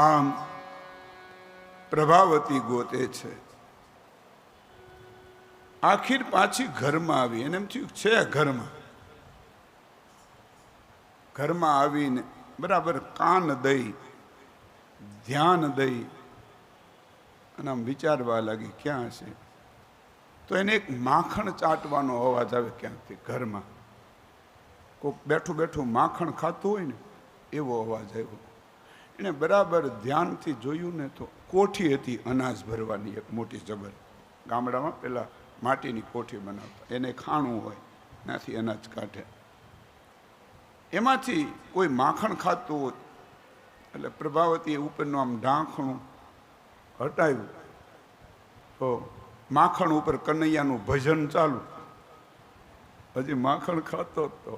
આમ પ્રભાવતી ગોતે છે. આખીર પાછી ઘરમાં આવી, એને એમ થયું છે ઘરમાં. ઘરમાં આવીને બરાબર કાન દઈ, ધ્યાન દઈ અને આમ વિચારવા લાગી ક્યાં છે. તો એને એક માખણ ચાટવાનો અવાજ આવે ક્યાંકથી ઘરમાં. કોઈક બેઠું બેઠું માખણ ખાતું હોય ને એવો અવાજ આવ્યો. એણે બરાબર ધ્યાનથી જોયું ને તો કોઠી હતી અનાજ ભરવાની, એક મોટી જબર. ગામડામાં પેલા માટીની કોઠી બનાવતા, એને ખાણું હોય ત્યાંથી અનાજ કાઢે. એમાંથી કોઈ માખણ ખાતું હોય એટલે પ્રભાવતીએ ઉપરનું આમ ઢાંકણું હટાવ્યું તો માખણ ઉપર કનૈયાનું ભજન ચાલુ. હજી માખણ ખાતો હતો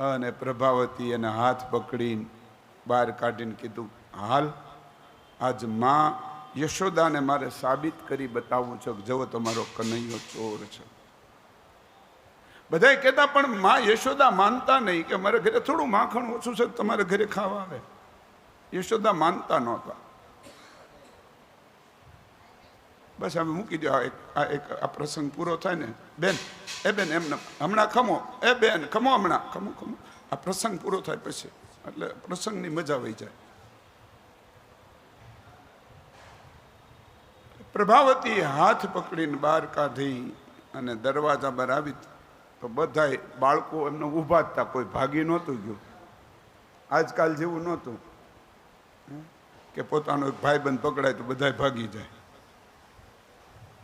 અને પ્રભાવતી એને હાથ પકડીને બહાર કાઢીને કીધું, હાલ આજ માં યશોદાને મારે સાબિત કરી બતાવવું છે કે જવો તમારો કનૈયો ચોર છે. બધાય કહેતા પણ માં યશોદા માનતા નહીં કે મારા ઘરે થોડું માખણ ઓછું છે, તમારે ઘરે ખાવા આવે. યશોદા માનતા નહોતા. બસ હવે મૂકી દો. આ પ્રસંગ પૂરો થાય ને બેન, એ બેન એમને હમણાં ખમો, એ બેન ખમો, હમણાં ખમો ખમો. આ પ્રસંગ પૂરો થાય પછી એટલે પ્રસંગની મજા વહી જાય. પ્રભાવતી હાથ પકડીને બહાર કાઢી અને દરવાજા બહાર આવી તો બધાય બાળકો એમને ઊભા જ હતા, કોઈ ભાગી નહોતું ગયું. આજકાલ જેવું નહોતું કે પોતાનો એક ભાઈબંધ પકડાય તો બધાય ભાગી જાય.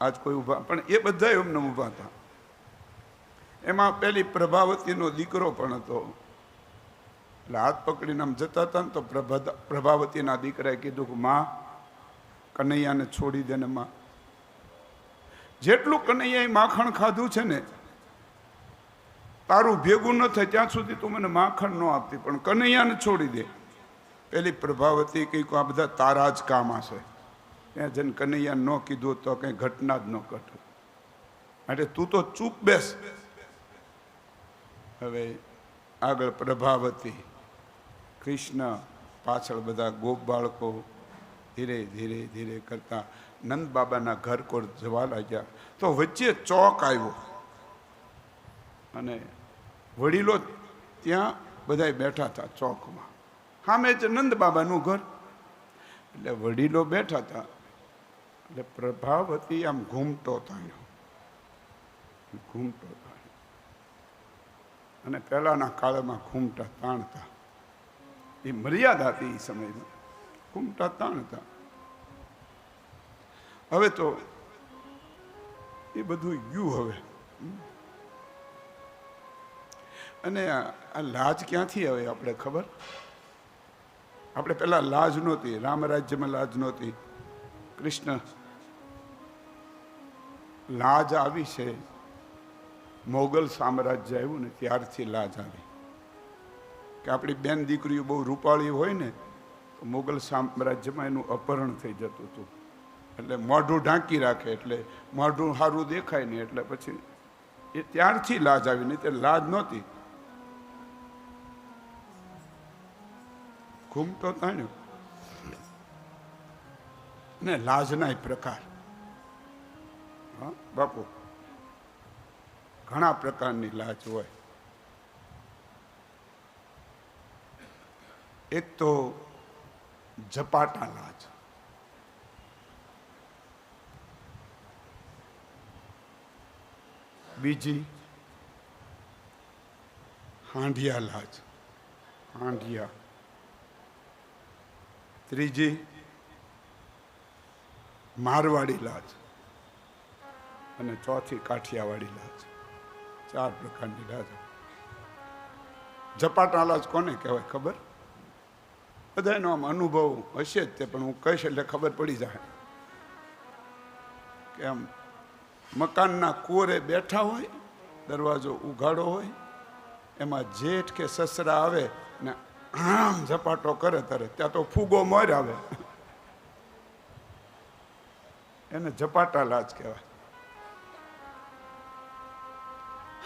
આજ કોઈ ઊભા, પણ એ બધા એમને ઊભા હતા. એમાં પેલી પ્રભાવતીનો દીકરો પણ હતો. એટલે હાથ પકડીને આમ જતા હતા ને તો પ્રભાવતીના દીકરાએ કીધું કે માં કનૈયાને છોડી દે ને માં. જેટલું કનૈયાએ માખણ ખાધું છે ને તારું ભેગું ન થાય ત્યાં સુધી તું મને માખણ ન આપતી, પણ કનૈયાને છોડી દે. પેલી પ્રભાવતી કહી આ બધા તારા જ કામ હશે. ત્યાં જઈને કનૈયા ન કીધું તો કંઈ ઘટના જ ન ઘટે. એટલે તું તો ચૂપ બેસ. હવે આગળ પ્રભાવતી, કૃષ્ણ, પાછળ બધા ગોપ બાળકો ધીરે ધીરે ધીરે કરતા નંદ બાબાના ઘર કોર જવા લાગ્યા. તો વચ્ચે ચોક આવ્યો અને વડીલો ત્યાં બધા બેઠા હતા ચોકમાં. સામે જ નંદ બાબાનું ઘર. એટલે વડીલો બેઠા હતા. એટલે પ્રભાવતી આમ ઘૂમતો થયો, ઘૂમતો થયો. અને પહેલાના કાળમાં ઘૂમટા તાણતા, એ મર્યાદા હતી એ સમયમાં. ઘૂમટા તાણતા. હવે તો એ બધું ગયું હવે. અને આ લાજ ક્યાંથી આવે આપણે ખબર? આપણે પેલા લાજ નહોતી, રામ રાજ્યમાં લાજ નહોતી. કૃષ્ણ લાજ આવી છે મોગલ સામ્રાજ્ય આવ્યું ને ત્યારથી લાજ આવી. કે આપણી બેન દીકરીઓ બહુ રૂપાળી હોય ને તો મોગલ સામ્રાજ્યમાં એનું અપહરણ થઈ જતું હતું. એટલે મોઢું ઢાંકી રાખે એટલે મોઢું સારું દેખાય નહીં, એટલે પછી એ ત્યારથી લાજ આવી, નહીં તે લાજ નહોતી. ઘૂમતો તાણ્યો ને લાજના પ્રકાર. હા બાપુ, ઘણા પ્રકારની લાજ હોય. એક તો ઝપાટા લાજ. બીજી હાંડિયા લાજ, હાંડિયા. ત્રીજી મારવાડી લાજ અને ચોથી કાઠિયાવાડી લાજ. 4 પ્રકારની લાજ. ઝપાટા લાજ કોને કહેવાય ખબર? બધાનો આમ અનુભવ હશે જ તે, પણ હું કહીશ એટલે ખબર પડી જાય કે આમ મકાનના કોરે બેઠા હોય, દરવાજો ઉઘાડો હોય, એમાં જેઠ કે સસરા આવે ને આમ ઝપાટો કરે ત્યારે ત્યાં તો ફૂગો મોર આવે, એને ઝપાટા લાજ કહેવાય.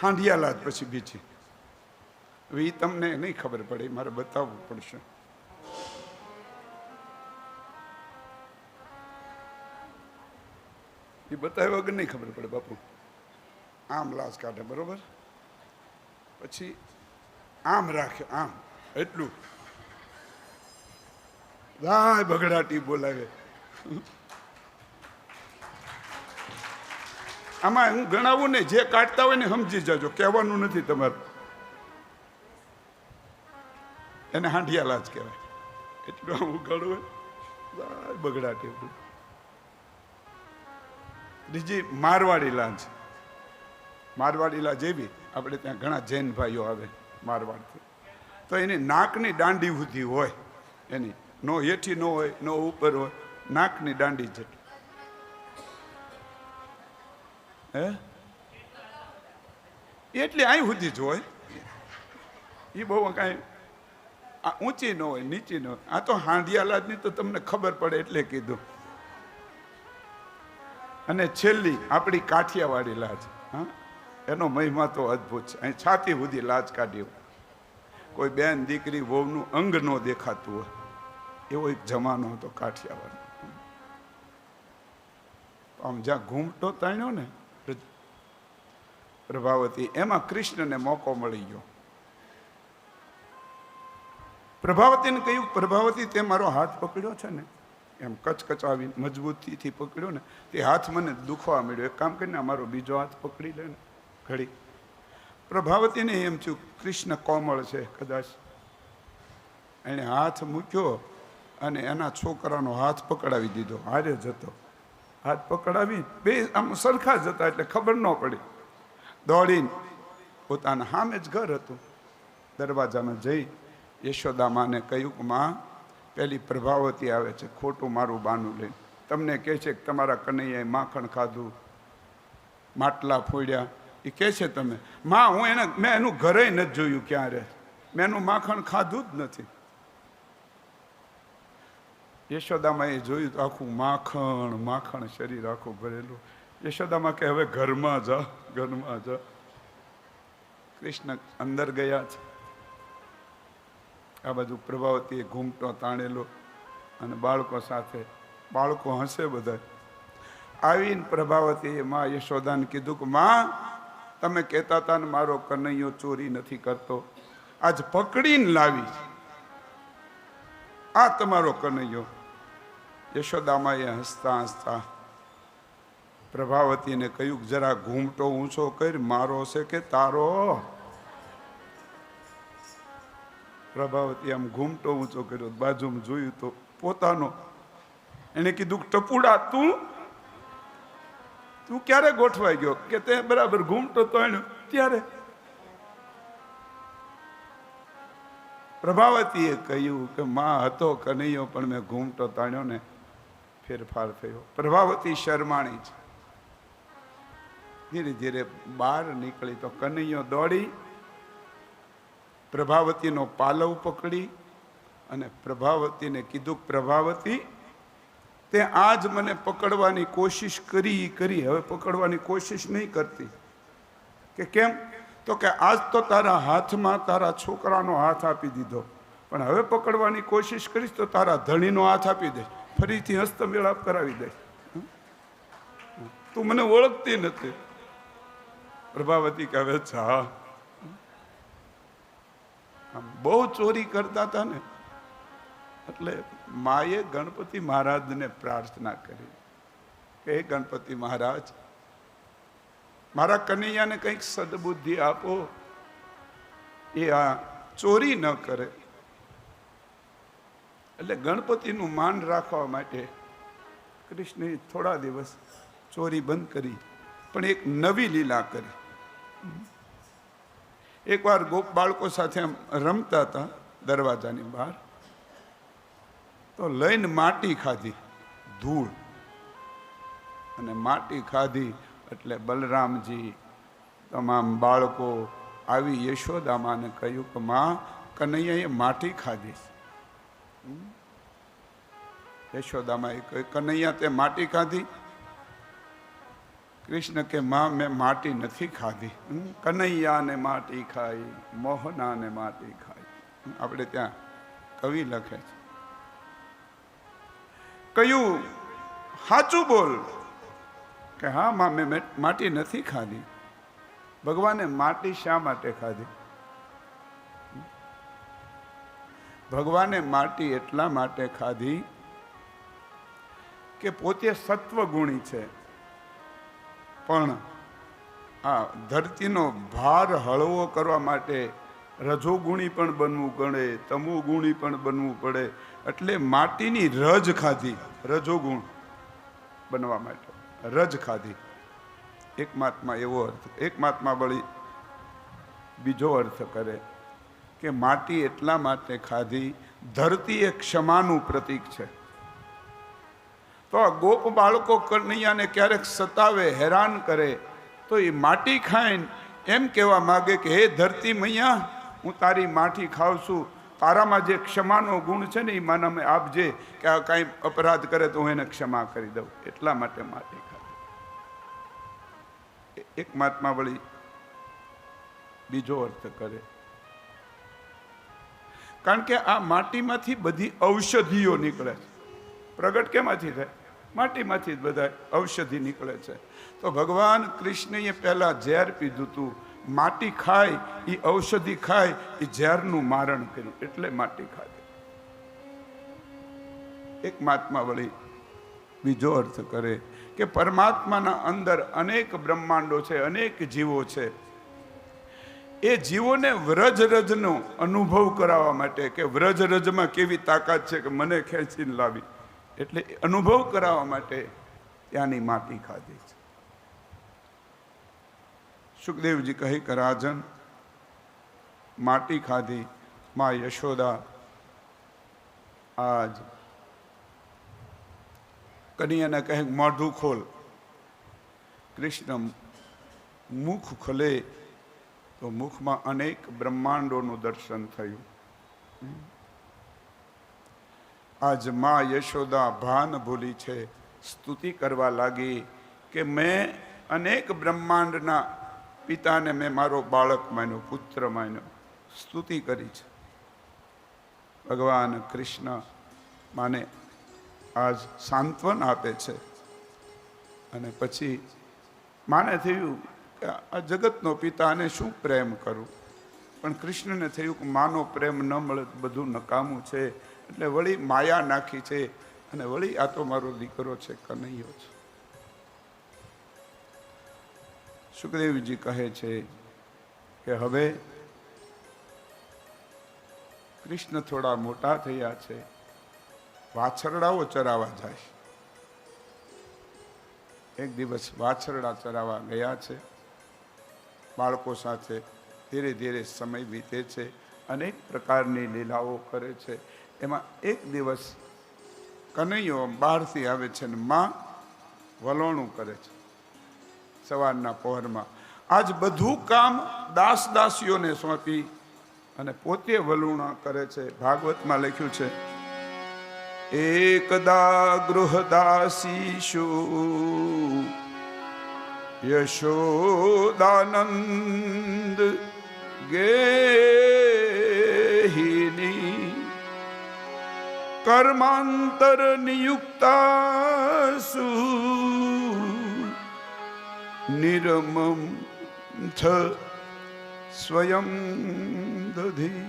હાંડિયા લાજ પછી બીજી, હવે એ તમને નહીં ખબર પડે, મારે બતાવવું પડશે. એ બતાવ્યા વગર નહીં ખબર પડે બાપુ. આમ લાજ કાઢે, બરોબર, પછી આમ રાખે, આમ એટલું રાય બગડાટી બોલાવે. આમાં હું ગણાવું ને, જે કાઢતા હોય ને સમજી જજો, કહેવાનું નથી તમારે. એને હાંડિયા લાજ કહેવાય. એટલું આમ ઉગાડવું હોય, રાય બગડાટી. બીજી મારવાડી લાજ. મારવાડી લાજ એવી, આપણે ત્યાં ઘણા જૈન ભાઈઓ આવે મારવાડથી, તો એની નાકની દાંડી સુધી હોય, એની નો હેઠી ન હોય, નો ઉપર હોય, નાકની દાંડી જેટલી. હે એટલી અહીં સુધી જ હોય. એ બહુ કાંઈ ઊંચી ન હોય, નીચી ન હોય. આ તો હાંડિયા લાજની તો તમને ખબર પડે એટલે કીધું. અને છેલ્લી આપણી કાઠિયાવાડી લાજ. હા, એનો મહિમા તો અદભુત છે. અહીં છાતી સુધી લાજ કાઢી હોય. કોઈ બેન દીકરી વહુનું અંગ ન દેખાતું હોય, એવો એક જમાનો હતો કાઠિયાવાડ. આમ જ્યાં ઘૂમટો તાણ્યો ને પ્રભાવતી, એમાં કૃષ્ણને મોકો મળી ગયો. પ્રભાવતીને કહ્યું, પ્રભાવતી તે મારો હાથ પકડ્યો છે ને, એમ કચકચાવી મજબૂતીથી પકડ્યો ને, તે હાથ મને દુખવા મળ્યો. એક કામ કરીને મારો બીજો હાથ પકડી લે ને ઘડી. પ્રભાવતીને એમ થયું કૃષ્ણ કોમળ છે, કદાચ એણે હાથ મૂક્યો અને એના છોકરાનો હાથ પકડાવી દીધો. હારે જતો હાથ પકડાવી, બે આમ સરખા જ હતા એટલે ખબર ન પડી. દોડીને પોતાના સામે જ ઘર હતું, દરવાજામાં જઈ યશોદા માને કહ્યું કે માં, પેલી પ્રભાવતી આવે છે, ખોટું મારું બાનું લઈને, તમને કહે છે કે તમારા કનૈયાએ માખણ ખાધું, માટલા ફોડ્યા. એ કહે છે તમે. માં, મેં એનું ઘરે નથી જોયું ક્યારે, મેં એનું માખણ ખાધું જ નથી. યશોદામાં એ જોયું તો આખું માખણ માખણ શરીર આખું ભરેલું. યશોદામાં કે હવે ઘરમાં જા, ઘરમાં જા. કૃષ્ણ અંદર ગયા છે. આ બાજુ પ્રભાવતીએ ઘૂમટો તાણેલો અને બાળકો સાથે, બાળકો હસે બધા. આવીને પ્રભાવતીએ મા યશોદાને કીધું કે માં, તમે કહેતા હતા ને મારો કનૈયો ચોરી નથી કરતો, આજ પકડીને લાવી, આ તમારો કનૈયો. યશોદામાએ હસતા હસતા પ્રભાવતીને કહ્યું, જરા ઘૂમટો ઊંચો કરી, મારો છે કે તારો? પ્રભાવતી આમ ઘૂમટો ઊંચો કર્યો, બાજુમાં જોયું તો પોતાનો. એને કીધું, ટપુડા તું ક્યારે ગોઠવાઈ ગયો કે તે બરાબર ઘૂમટો તાણ્યો ત્યારે? પ્રભાવતીએ કહ્યું કે માં હતો કનૈયો, પણ મેં ઘૂમટો તાણ્યો ને ફેરફાર થયો. પ્રભાવતી શરમાણી છે. ધીરે ધીરે બહાર નીકળી તો કનૈયો દોડી પ્રભાવતીનો પાલવ પકડી અને પ્રભાવતીને કીધું, પ્રભાવતી, તે આજ મને પકડવાની કોશિશ કરી, હવે પકડવાની કોશિશ નહીં કરતી. કે કેમ? તો કે આજ તો તારા હાથમાં તારા છોકરાનો હાથ આપી દીધો, પણ હવે પકડવાની કોશિશ કરીશ તો તારા ધણીનો હાથ આપી દઈશ, ફરીથી હસ્તમેળાપ કરાવી દઈશ. તું મને ઓળખતી નથી. પ્રભાવતી કહે છે, હા, બહુ ચોરી કરતા હતા ને, એટલે માએ ગણપતિ મહારાજને પ્રાર્થના કરી કે હે ગણપતિ મહારાજ, મારા કનૈયાને કંઈક સદબુદ્ધિ આપો, એ આ ચોરી ન કરે. એટલે ગણપતિનું માન રાખવા માટે કૃષ્ણે થોડા દિવસ ચોરી બંધ કરી, પણ એક નવી લીલા કરી. એકવાર ગોપ બાળકો સાથે રમતા હતા દરવાજાની બહાર, તો લઈને માટી ખાધી, ધૂળ, અને માટી ખાધી એટલે બલરામજી તમામ બાળકો આવી યશોદામાને કહ્યું કે માં, કનૈયાએ માટી ખાધી. યશોદામાએ કહ્યું, કનૈયા તે માટી ખાધી? કૃષ્ણ કે માં, મેં માટી નથી ખાધી. કનૈયાને માટી ખાઈ, મોહનાને માટી ખાઈ. આપણે ત્યાં કવિ લખે છે, કયું સાચું બોલ કે હા માં, મેં માટી નથી ખાધી. ભગવાને માટી શા માટે ખાધી? ભગવાને માટી એટલા માટે ખાધી કે પોતે સત્વગુણી છે, પણ આ ધરતીનો ભાર હળવો કરવા માટે રજોગુણી પણ બનવું પડે, તમોગુણી પણ બનવું પડે. એટલે માટીની રજ ખાધી, રજોગુણ બનવા માટે રજ ખાધી. એક મહાત્મા એવો અર્થ, એક મહાત્મા વળી બીજો અર્થ કરે કે માટી એટલા માટે ખાધી, ધરતી એ ક્ષમાનું પ્રતીક છે. તો આ ગોપ બાળકો કનૈયાને ક્યારેક સતાવે, હેરાન કરે, તો એ માટી ખાઈને એમ કહેવા માગે કે હે ધરતી મૈયા, હું તારી માટી ખાઉં છું, તારામાં જે ક્ષમાનો ગુણ છે ને એ મને આપજે, કે આ કાંઈ અપરાધ કરે તો હું એને ક્ષમા કરી દઉં. એટલા માટે માટી ખાધી. એક મહાત્મા વળી બીજો અર્થ કરે, કારણ કે આ માટીમાંથી બધી ઔષધિઓ નીકળે છે. પ્રગટ કેમાંથી થાય? માટીમાંથી જ બધા ઔષધિ નીકળે છે. તો ભગવાન કૃષ્ણએ પહેલા ઝેર પીધું હતું, માટી ખાય એ ઔષધિ ખાય એ ઝેરનું મારણ કર્યું, એટલે માટી ખાધી. એક મહાત્મા વળી બીજો અર્થ કરે કે પરમાત્માના અંદર અનેક બ્રહ્માંડો છે, અનેક જીવો છે. એ જીવોને વ્રજ-રજનો અનુભવ કરાવવા માટે, કે વ્રજ-રજમાં કેવી તાકાત છે કે મને ખેંચીને લાવી, એટલે અનુભવ કરાવવા માટે ત્યાંની માટી ખાધી છે. સુખદેવજી કહે કે રાજન, માટી ખાધી માં યશોદા આજ કનૈયાને કહે મોઢું ખોલ. કૃષ્ણ મુખ ખોલે તો મુખમાં અનેક બ્રહ્માંડોનું દર્શન થયું. આજ માં યશોદા ભાન ભૂલી છે, સ્તુતિ કરવા લાગી કે મેં અનેક બ્રહ્માંડના પિતાને મેં મારો બાળક માન્યો, પુત્ર માન્યો, સ્તુતિ કરી છે. ભગવાન કૃષ્ણ માને આજ સાંત્વન આપે છે. અને પછી માને થયું કે આ જગતનો પિતાને શું પ્રેમ કરું, પણ કૃષ્ણને થયું કે માનો પ્રેમ ન મળે તો બધું નકામું છે, એટલે વળી માયા નાખી છે, અને વળી આ તો મારો દીકરો છે, કનૈયો છે. સુખદેવજી કહે છે કે હવે કૃષ્ણ થોડા મોટા થયા છે, વાછરડાઓ ચરાવવા જાય. એક દિવસ વાછરડા ચરાવવા ગયા છે, બાળકો સાથે ધીરે ધીરે સમય વીતે છે, અનેક પ્રકારની લીલાઓ કરે છે. એમાં એક દિવસ કનૈયો બહારથી આવે છે ને માં વલોણું કરે છે સવારના પહોરમાં. આજ બધું કામ દાસ દાસીઓને સોંપી અને પોતે વલુણા કરે છે. ભાગવતમાં લખ્યું છે, એકદા ગૃહદાસીષુ યશોદાનંદ ગેહિની કર્માંતર નિયુક્તાસુ નિરમમ થ સ્વયં દધી.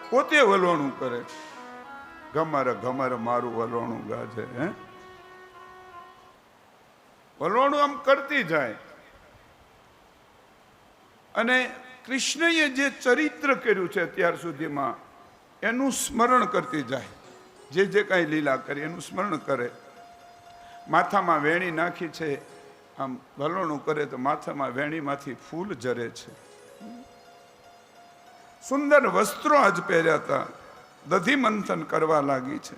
પોતે વલોણું કરે, ઘમર ઘમર મારું વલોણું ગાજે. વલોણું આમ કરતી જાય. અને કૃષ્ણએ જે ચરિત્ર કર્યું છે અત્યાર સુધીમાં એનું સ્મરણ કરતી જાય. જે જે કાંઈ લીલા કરી એનું સ્મરણ કરે. માથામાં વેણી નાખી છે, આમ વલોણું કરે તો માથામાં વેણીમાંથી ફૂલ જરે છે. સુંદર વસ્ત્રો આજ પહેર્યા હતા, દધી મંથન કરવા લાગી છે.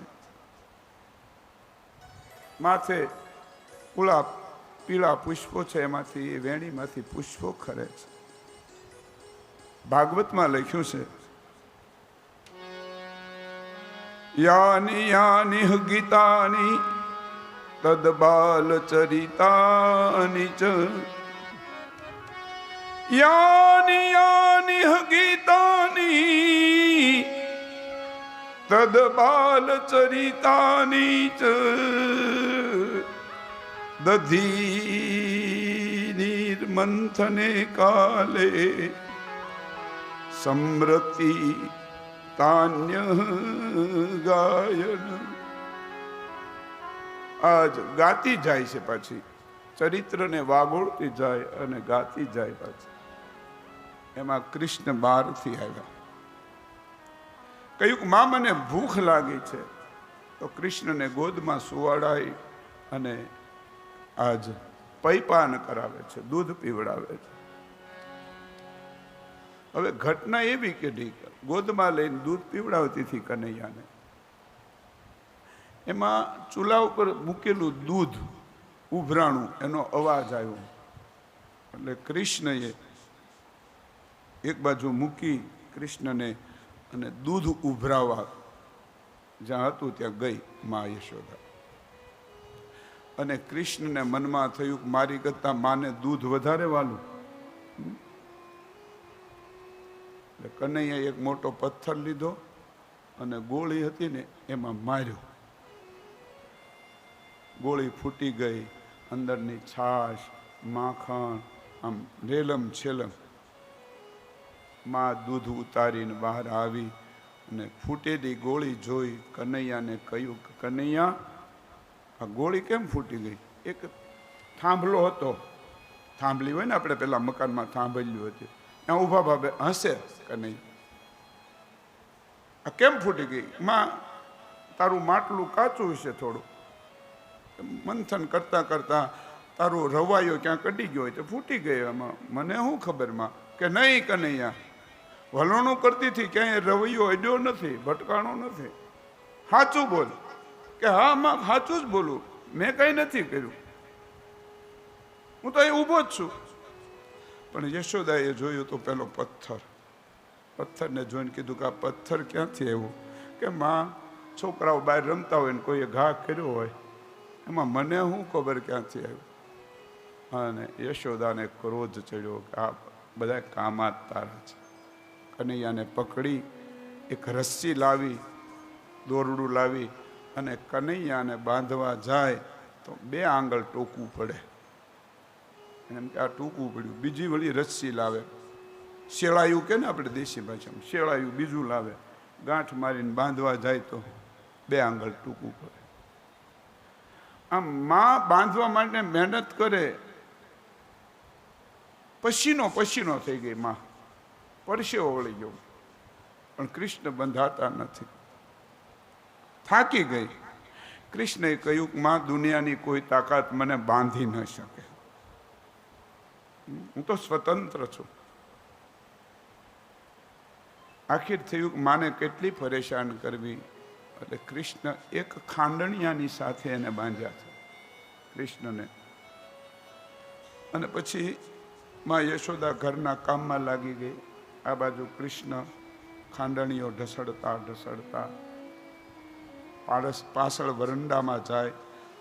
માથે ઓલા પીળા પુષ્પો છે, એમાંથી એ વેણીમાંથી પુષ્પો ખરે છે. ભાગવતમાં લખ્યું છે, યાની યાની ગીતાની તદ બાલ ચરિતાની ચ, યાની યાની ગીતાની તદ બાલ ચરિતાની ચ, દધી નિર્મંથને કાલે સમૃતિ તાન્ય ગાયન. આજ ગાતી જાય છે, પાછી ચરિત્રને વાગોળતી જાય અને ગાતી જાય પાછી. એમાં કૃષ્ણ બહારથી આવ્યા. કહ્યું, માં મને ભૂખ લાગી છે. તો કૃષ્ણને ગોદમાં સુવાડાઈ અને આજ પૈપાન કરાવે છે, દૂધ પીવડાવે છે. હવે ઘટના એવી કે ગોદમાં લઈને દૂધ પીવડાવતી હતી કનૈયાને. એમાં ચૂલા ઉપર મૂકેલું દૂધ ઉભરાણું, એનો અવાજ આવ્યો. એટલે કૃષ્ણએ એક બાજુ મૂકી કૃષ્ણને અને દૂધ ઉભરાવા જ્યાં હતું ત્યાં ગઈ મા યશોદા. અને કૃષ્ણને મનમાં થયું કે મારી કરતા માને દૂધ વધારે વાલું. કનૈયાએ એક મોટો પથ્થર લીધો અને ગોળી હતી ને એમાં માર્યો. ગોળી ફૂટી ગઈ. અંદરની છાશ, માખણ આમ રેલમ છેલમ. માં દૂધ ઉતારીને બહાર આવી અને ફૂટેલી ગોળી જોઈ કનૈયાને કહ્યું કે કનૈયા, આ ગોળી કેમ ફૂટી ગઈ? એક થાંભલો હતો, થાંભલી હોય ને આપણે પેલા મકાનમાં થાંભલ્યું હતી, ત્યાં ઊભા ભાવે હસે કનૈયા, આ કેમ ફૂટી ગઈ? માં, તારું માટલું કાચું છે થોડું, મંથન કરતા કરતા તારું રવાયો ક્યાં કડી ગયો હોય તો ફૂટી ગયો. એમાં મને શું ખબર માં? કે નહીં કનૈયા, વલણું કરતી હતી, ક્યાંય રવૈયો અડ્યો નથી, ભટકાણો નથી. સાચું બોલ. કે હા માં, સાચું જ બોલું, મેં કઈ નથી કર્યું, હું તો અહીં ઊભો જ છું. પણ યશોદાએ જોયું તો પેલો પથ્થર. પથ્થરને જોઈને કીધું કે આ પથ્થર ક્યાંથી આવ્યો? કે માં, છોકરાઓ બહાર રમતા હોય ને કોઈએ ઘા કર્યો હોય, એમાં મને શું ખબર ક્યાંથી આવ્યું? અને યશોદાને ક્રોધ ચડ્યો કે આ બધા કામાત તારા છે. કનૈયાને પકડી એક રસ્સી લાવી, દોરડું લાવી અને કનૈયાને બાંધવા જાય તો 2 આંગળ ટોકવું પડે. એમ કે આ ટૂંકવું પડ્યું. બીજી વળી રસ્સી લાવે, શેળાયું કે ને આપણે દેશી ભાષામાં, શેળાયું બીજું લાવે, ગાંઠ મારીને બાંધવા જાય તો 2 આંગળ ટૂંકવું પડે. આમ માં બાંધવા માટે મહેનત કરે, પસીનો પસીનો થઈ ગઈ માં, પરસેવો વળી ગયો. પણ કૃષ્ણ બંધાતા નથી, થાકી ગઈ. કૃષ્ણએ કહ્યું કે માં, દુનિયાની કોઈ તાકાત મને બાંધી ન શકે, હું તો સ્વતંત્ર છું. આખિર થયું કે માને કેટલી પરેશાન કરવી, એટલે કૃષ્ણ એક ખાંડણિયાની સાથે એને બાંધ્યા છે, કૃષ્ણને. અને પછી માં યશોદા ઘરના કામમાં લાગી ગઈ. આ બાજુ કૃષ્ણ ખાંડણીઓ ઢસડતા ઢસડતા પાછળ વરંડામાં જાય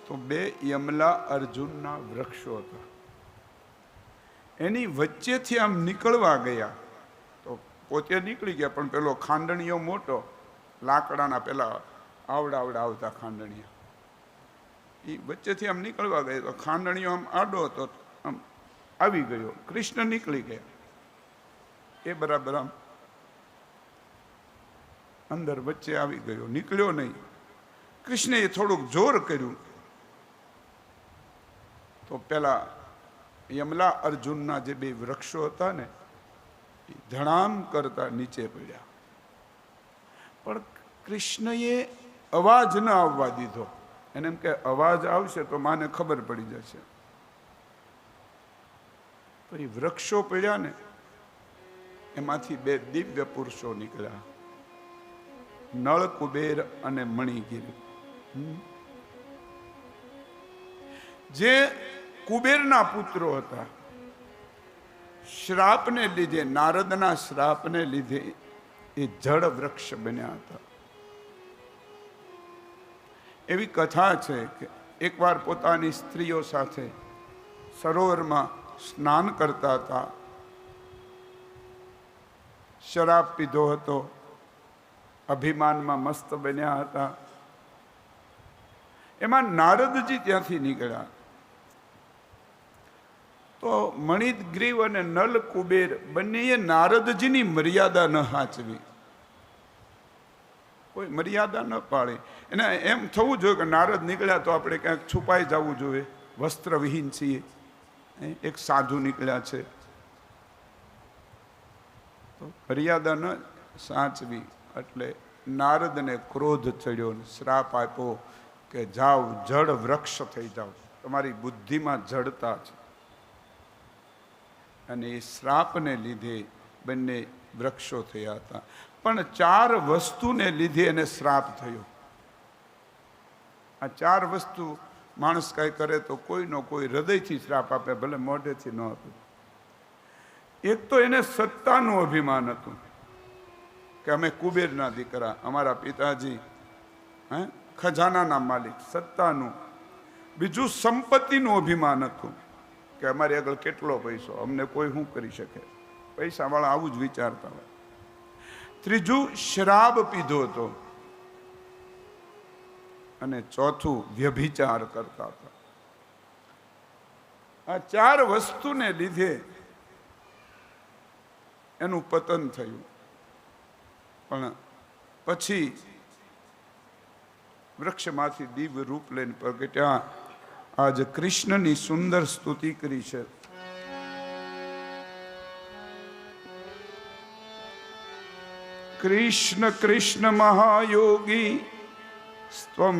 તો 2 યમલા અર્જુનના વૃક્ષો હતા. એની વચ્ચેથી આમ નીકળવા ગયા તો પોતે નીકળી ગયા, પણ પેલો ખાંડણીઓ મોટો, લાકડાના પેલા આવડા આવતા ખાંડણીયા, એ વચ્ચેથી આમ નીકળવા ગયા તો ખાંડણીઓ આમ આડો હતો, આમ આવી ગયો. કૃષ્ણ નીકળી ગયા. એ બરાબર આમ અંદર વચ્ચે આવી ગયો, નીકળ્યો નહીં. કૃષ્ણએ થોડુંક જોર કર્યું તો પેલા યમલા અર્જુનના જે 2 વૃક્ષો હતા ને, એ ધડામ કરતા નીચે પડ્યા. પણ કૃષ્ણએ અવાજ ન આવવા દીધો. એને એમ કે અવાજ આવશે તો માને ખબર પડી જશે. તો એ વૃક્ષો પડ્યા ને, એમાંથી 2 દિવ્ય પુરુષો નીકળ્યા. નળ કુબેર અને મણિગીરી. જે કુબેરના પુત્રો હતા, શ્રાપને લીધે, નારદના શ્રાપને લીધે એ જળ વૃક્ષ બન્યા હતા. એવી કથા છે કે એકવાર પોતાની સ્ત્રીઓ સાથે સરોવરમાં સ્નાન કરતા હતા. શરાબ પીધો હતો, અભિમાનમાં મસ્ત બન્યા હતા. એમાં નારદજી ત્યાંથી નીકળ્યા. તો મણિગ્રીવ અને નલ કુબેર બંનેએ નારદજીની મર્યાદા ન સાચવી. કોઈ મર્યાદા ન પાડે. એને એમ થવું જોઈએ કે નારદ નીકળ્યા તો આપણે ક્યાંક છુપાઈ જવું જોઈએ, વસ્ત્રવિહીન છીએ, એક સાધુ નીકળ્યા છે. તો મર્યાદા ન સાચવી એટલે નારદને ક્રોધ ચડ્યો, શ્રાપ આપ્યો કે જાઓ, જળ વૃક્ષ થઈ જાઓ, તમારી બુદ્ધિમાં જડતા છે. અને એ શ્રાપને લીધે બંને વૃક્ષો થયા હતા. પણ 4 વસ્તુને લીધે એને શ્રાપ થયો. આ 4 વસ્તુ માણસ કાંઈ કરે તો કોઈનો કોઈ હૃદયથી શ્રાપ આપે, ભલે મોઢેથી ન આપે. એક તો એને સત્તાનું અભિમાન હતું કે અમે કુબેરના દીકરા, અમારા પિતાજી ખજાનાના માલિક, સત્તાનું. બીજું સંપત્તિનું અભિમાન હતું કે અમારી આગળ કેટલો પૈસો, અમને કોઈ શું કરી શકે. પૈસાવાળા આવું જ વિચારતા હોય. ત્રીજું શરાબ પીધો હતો. અને ચોથું વ્યભિચાર કરતા હતા. આ 4 વસ્તુને લીધે એનું પતન થયું. પણ પછી વૃક્ષમાંથી દિવ્ય રૂપ લઈને પ્રગટ્યા. આજ કૃષ્ણની સુંદર સ્તુતિ કરી છે. કૃષ્ણ કૃષ્ણ મહાયોગી સ્ત્વમ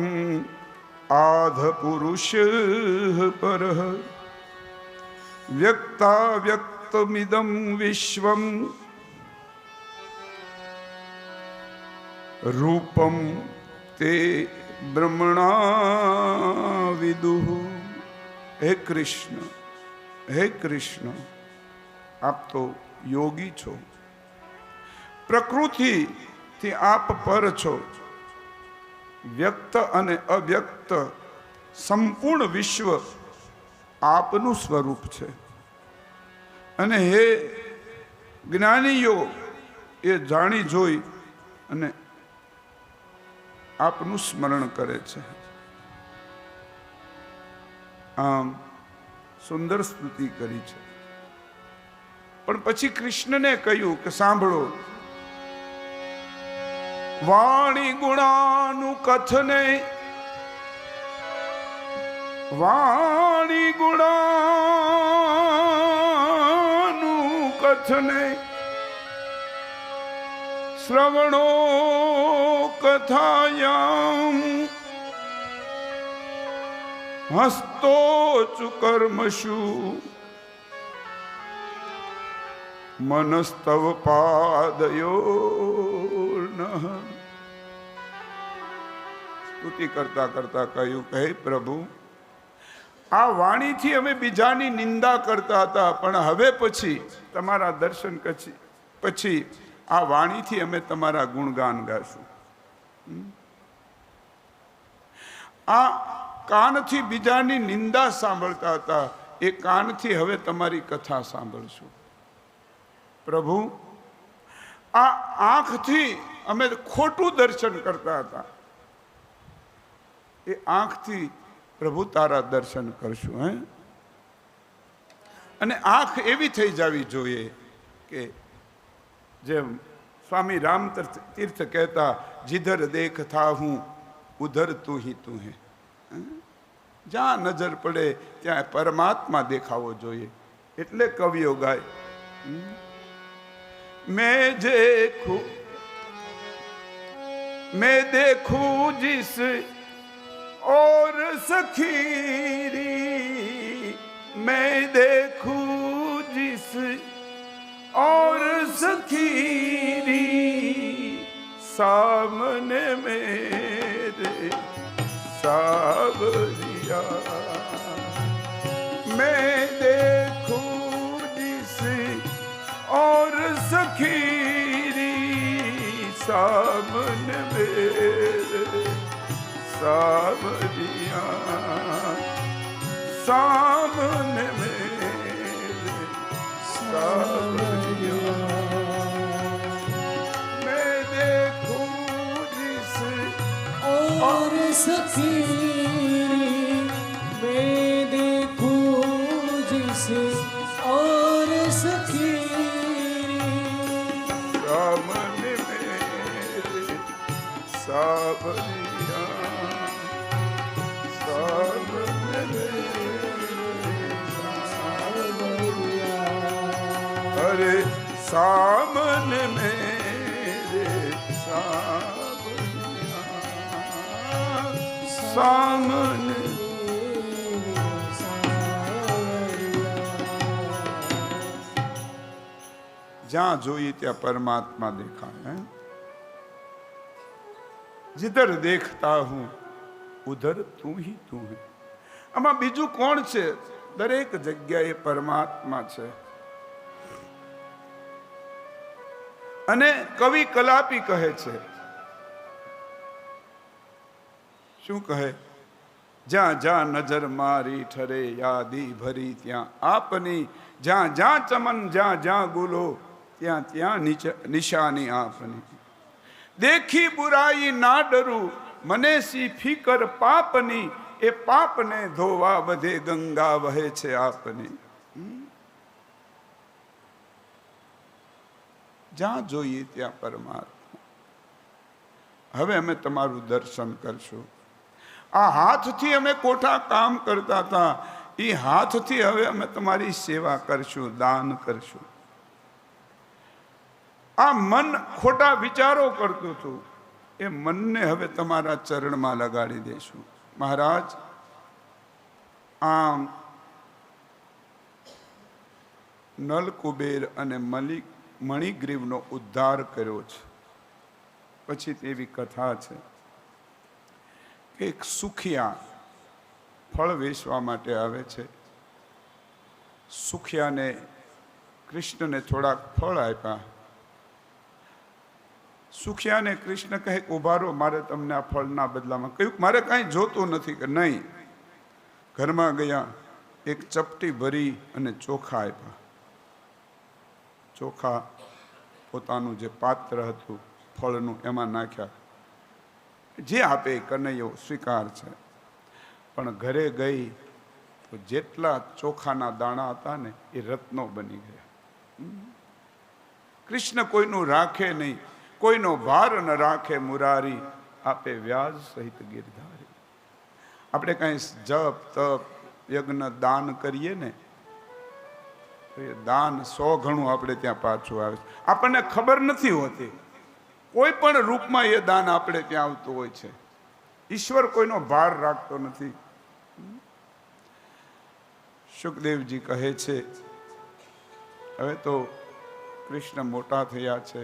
આધ પુરુષ પરઃ વ્યક્તા વ્યક્તમિદં વિશ્વમ રૂપમ તે બ્રહ્મણા વિદુઃ. હે કૃષ્ણ, હે કૃષ્ણ, આપ તો યોગી છો, પ્રકૃતિથી આપ પર છો, વ્યક્ત અને અવ્યક્ત સંપૂર્ણ વિશ્વ આપનું સ્વરૂપ છે. અને હે જ્ઞાનીઓ એ જાણી જોઈ અને આપનું સ્મરણ કરે છે. આમ સુંદર સ્તુતિ કરી છે. પણ પછી કૃષ્ણને કહ્યું કે સાંભળો, વાણી ગુણાનું કથને, વાણી ગુણાનું કથને, શ્રવણો કથાયામ હસ્તો ચુકર્મશુ મનસ્તવ પાદયો. સ્તુતિ કરતા કરતા કહ્યું કે હે પ્રભુ, આ વાણીથી અમે બીજાની નિંદા કરતા હતા, પણ હવે પછી તમારા દર્શન પછી આ વાણીથી અમે તમારા ગુણગાન ગાશું. આ કાનથી બીજાની નિંદા સાંભળતા હતા, એ કાનથી હવે તમારી કથા સાંભળશું. પ્રભુ, આ આંખથી અમે ખોટું દર્શન કરતા હતા, એ આંખથી પ્રભુ તારા દર્શન કરશું. અને આંખ એવી થઈ જવી જોઈએ કે જેમ સ્વામી રામ તીર્થ કહેતા, જીધર દેખતા હું ઉધર તું હી તું હે. જ્યાં નજર પડે ત્યાં પરમાત્મા દેખાવો જોઈએ. એટલે કવિઓ ગાય, मैं देखूं जिस और सखीरी, मैं देखूं जिस और सखीरी, सामने मेरे सावरिया, मैं देखूं जिसे और सखीरी, सामने मेरे सावरिया, सामने मेरे सावरिया, मैं देखूं जिसे और सखी, मैं देखूं जिसे और सखी, सामने मेरे सावरिया, सामने मेरे सावरिया, अरे सामने मेरे सावरिया, सामने जहां જોઈએ ત્યાં परमात्मा દેખાય है? जिधर देखता हूं उधर तू ही तू है. આમાં બીજું કોણ છે? દરેક જગ્યાએ પરમાત્મા છે. અને કવિ કલાપી કહે છે, શું કહે? જ્યાં જ્યાં નજર મારી ઠરે યાદી ભરી ત્યાં આપની, જ્યાં જ્યાં ચમન જ્યાં જ્યાં ગુલો ત્યાં ત્યાં નિશાની આપની. દેખી બુરાઈ ના ડરું મને સી ફિકર પાપની, એ પાપને ધોવા બધે ગંગા વહે છે આપની. જ્યાં જોઈએ ત્યાં પરમાત્મા. હવે અમે તમારું દર્શન કરશું. આ હાથથી અમે કોઠા કામ કરતા હતા, એ હાથથી હવે અમે તમારી સેવા કરશું, દાન કરશું. આ મન ખોટા વિચારો કરતું હતું, એ મનને હવે તમારા ચરણમાં લગાડી દેશું. મહારાજ, આમ નલકુબેર અને મણિગ્રીવનો ઉદ્ધાર કર્યો છે. પછી તેવી કથા છે કે એક સુખિયા ફળ વેચવા માટે આવે છે. સુખિયાને કૃષ્ણને થોડાક ફળ આપ્યા. સુખિયાને કૃષ્ણ કહે કે ઉભા રહો, મારે તમને આ ફળના બદલામાં કહ્યું મારે કાંઈ જોતું નથી. કે નહીં. ઘરમાં ગયા, એક ચપટી ભરી અને ચોખા આપ્યા. ચોખા પોતાનું જે પાત્ર હતું ફળનું એમાં નાખ્યા. જે આપે કનૈયો સ્વીકાર છે. પણ ઘરે ગઈ તો જેટલા ચોખાના દાણા હતા ને એ રત્નો બની ગયા. કૃષ્ણ કોઈનું રાખે નહીં, કોઈનો ભાર ન રાખે મુરારી, આપે વ્યાજ સહિત ગિરધારી. આપણે કાંઈ જપ તપ યજ્ઞ દાન કરીએ ને તો એ દાન 100 ગણું આપણે ત્યાં પાછું આવે છે. આપણને ખબર નથી હોતી, કોઈ પણ રૂપમાં એ દાન આપણે ત્યાં આવતું હોય છે. ઈશ્વર કોઈનો ભાર રાખતો નથી. સુખદેવજી કહે છે, હવે તો કૃષ્ણ મોટા થયા છે,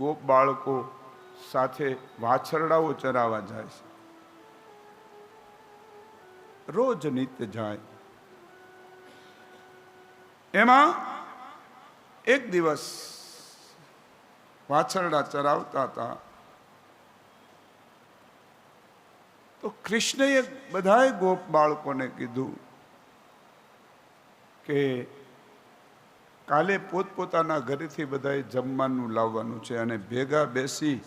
ગોપ બાળકો સાથે વાછરડાઓ ચરાવવા જાય છે. રોજ નિત્ય જાય. એમાં એક દિવસ વાછરડા ચરાવતા હતા તો કૃષ્ણએ બધાય ગોપ બાળકોને કીધું કે કાલે પોતપોતાના ઘરેથી બધાએ જમવાનું લાવવાનું છે અને ભેગા બેસી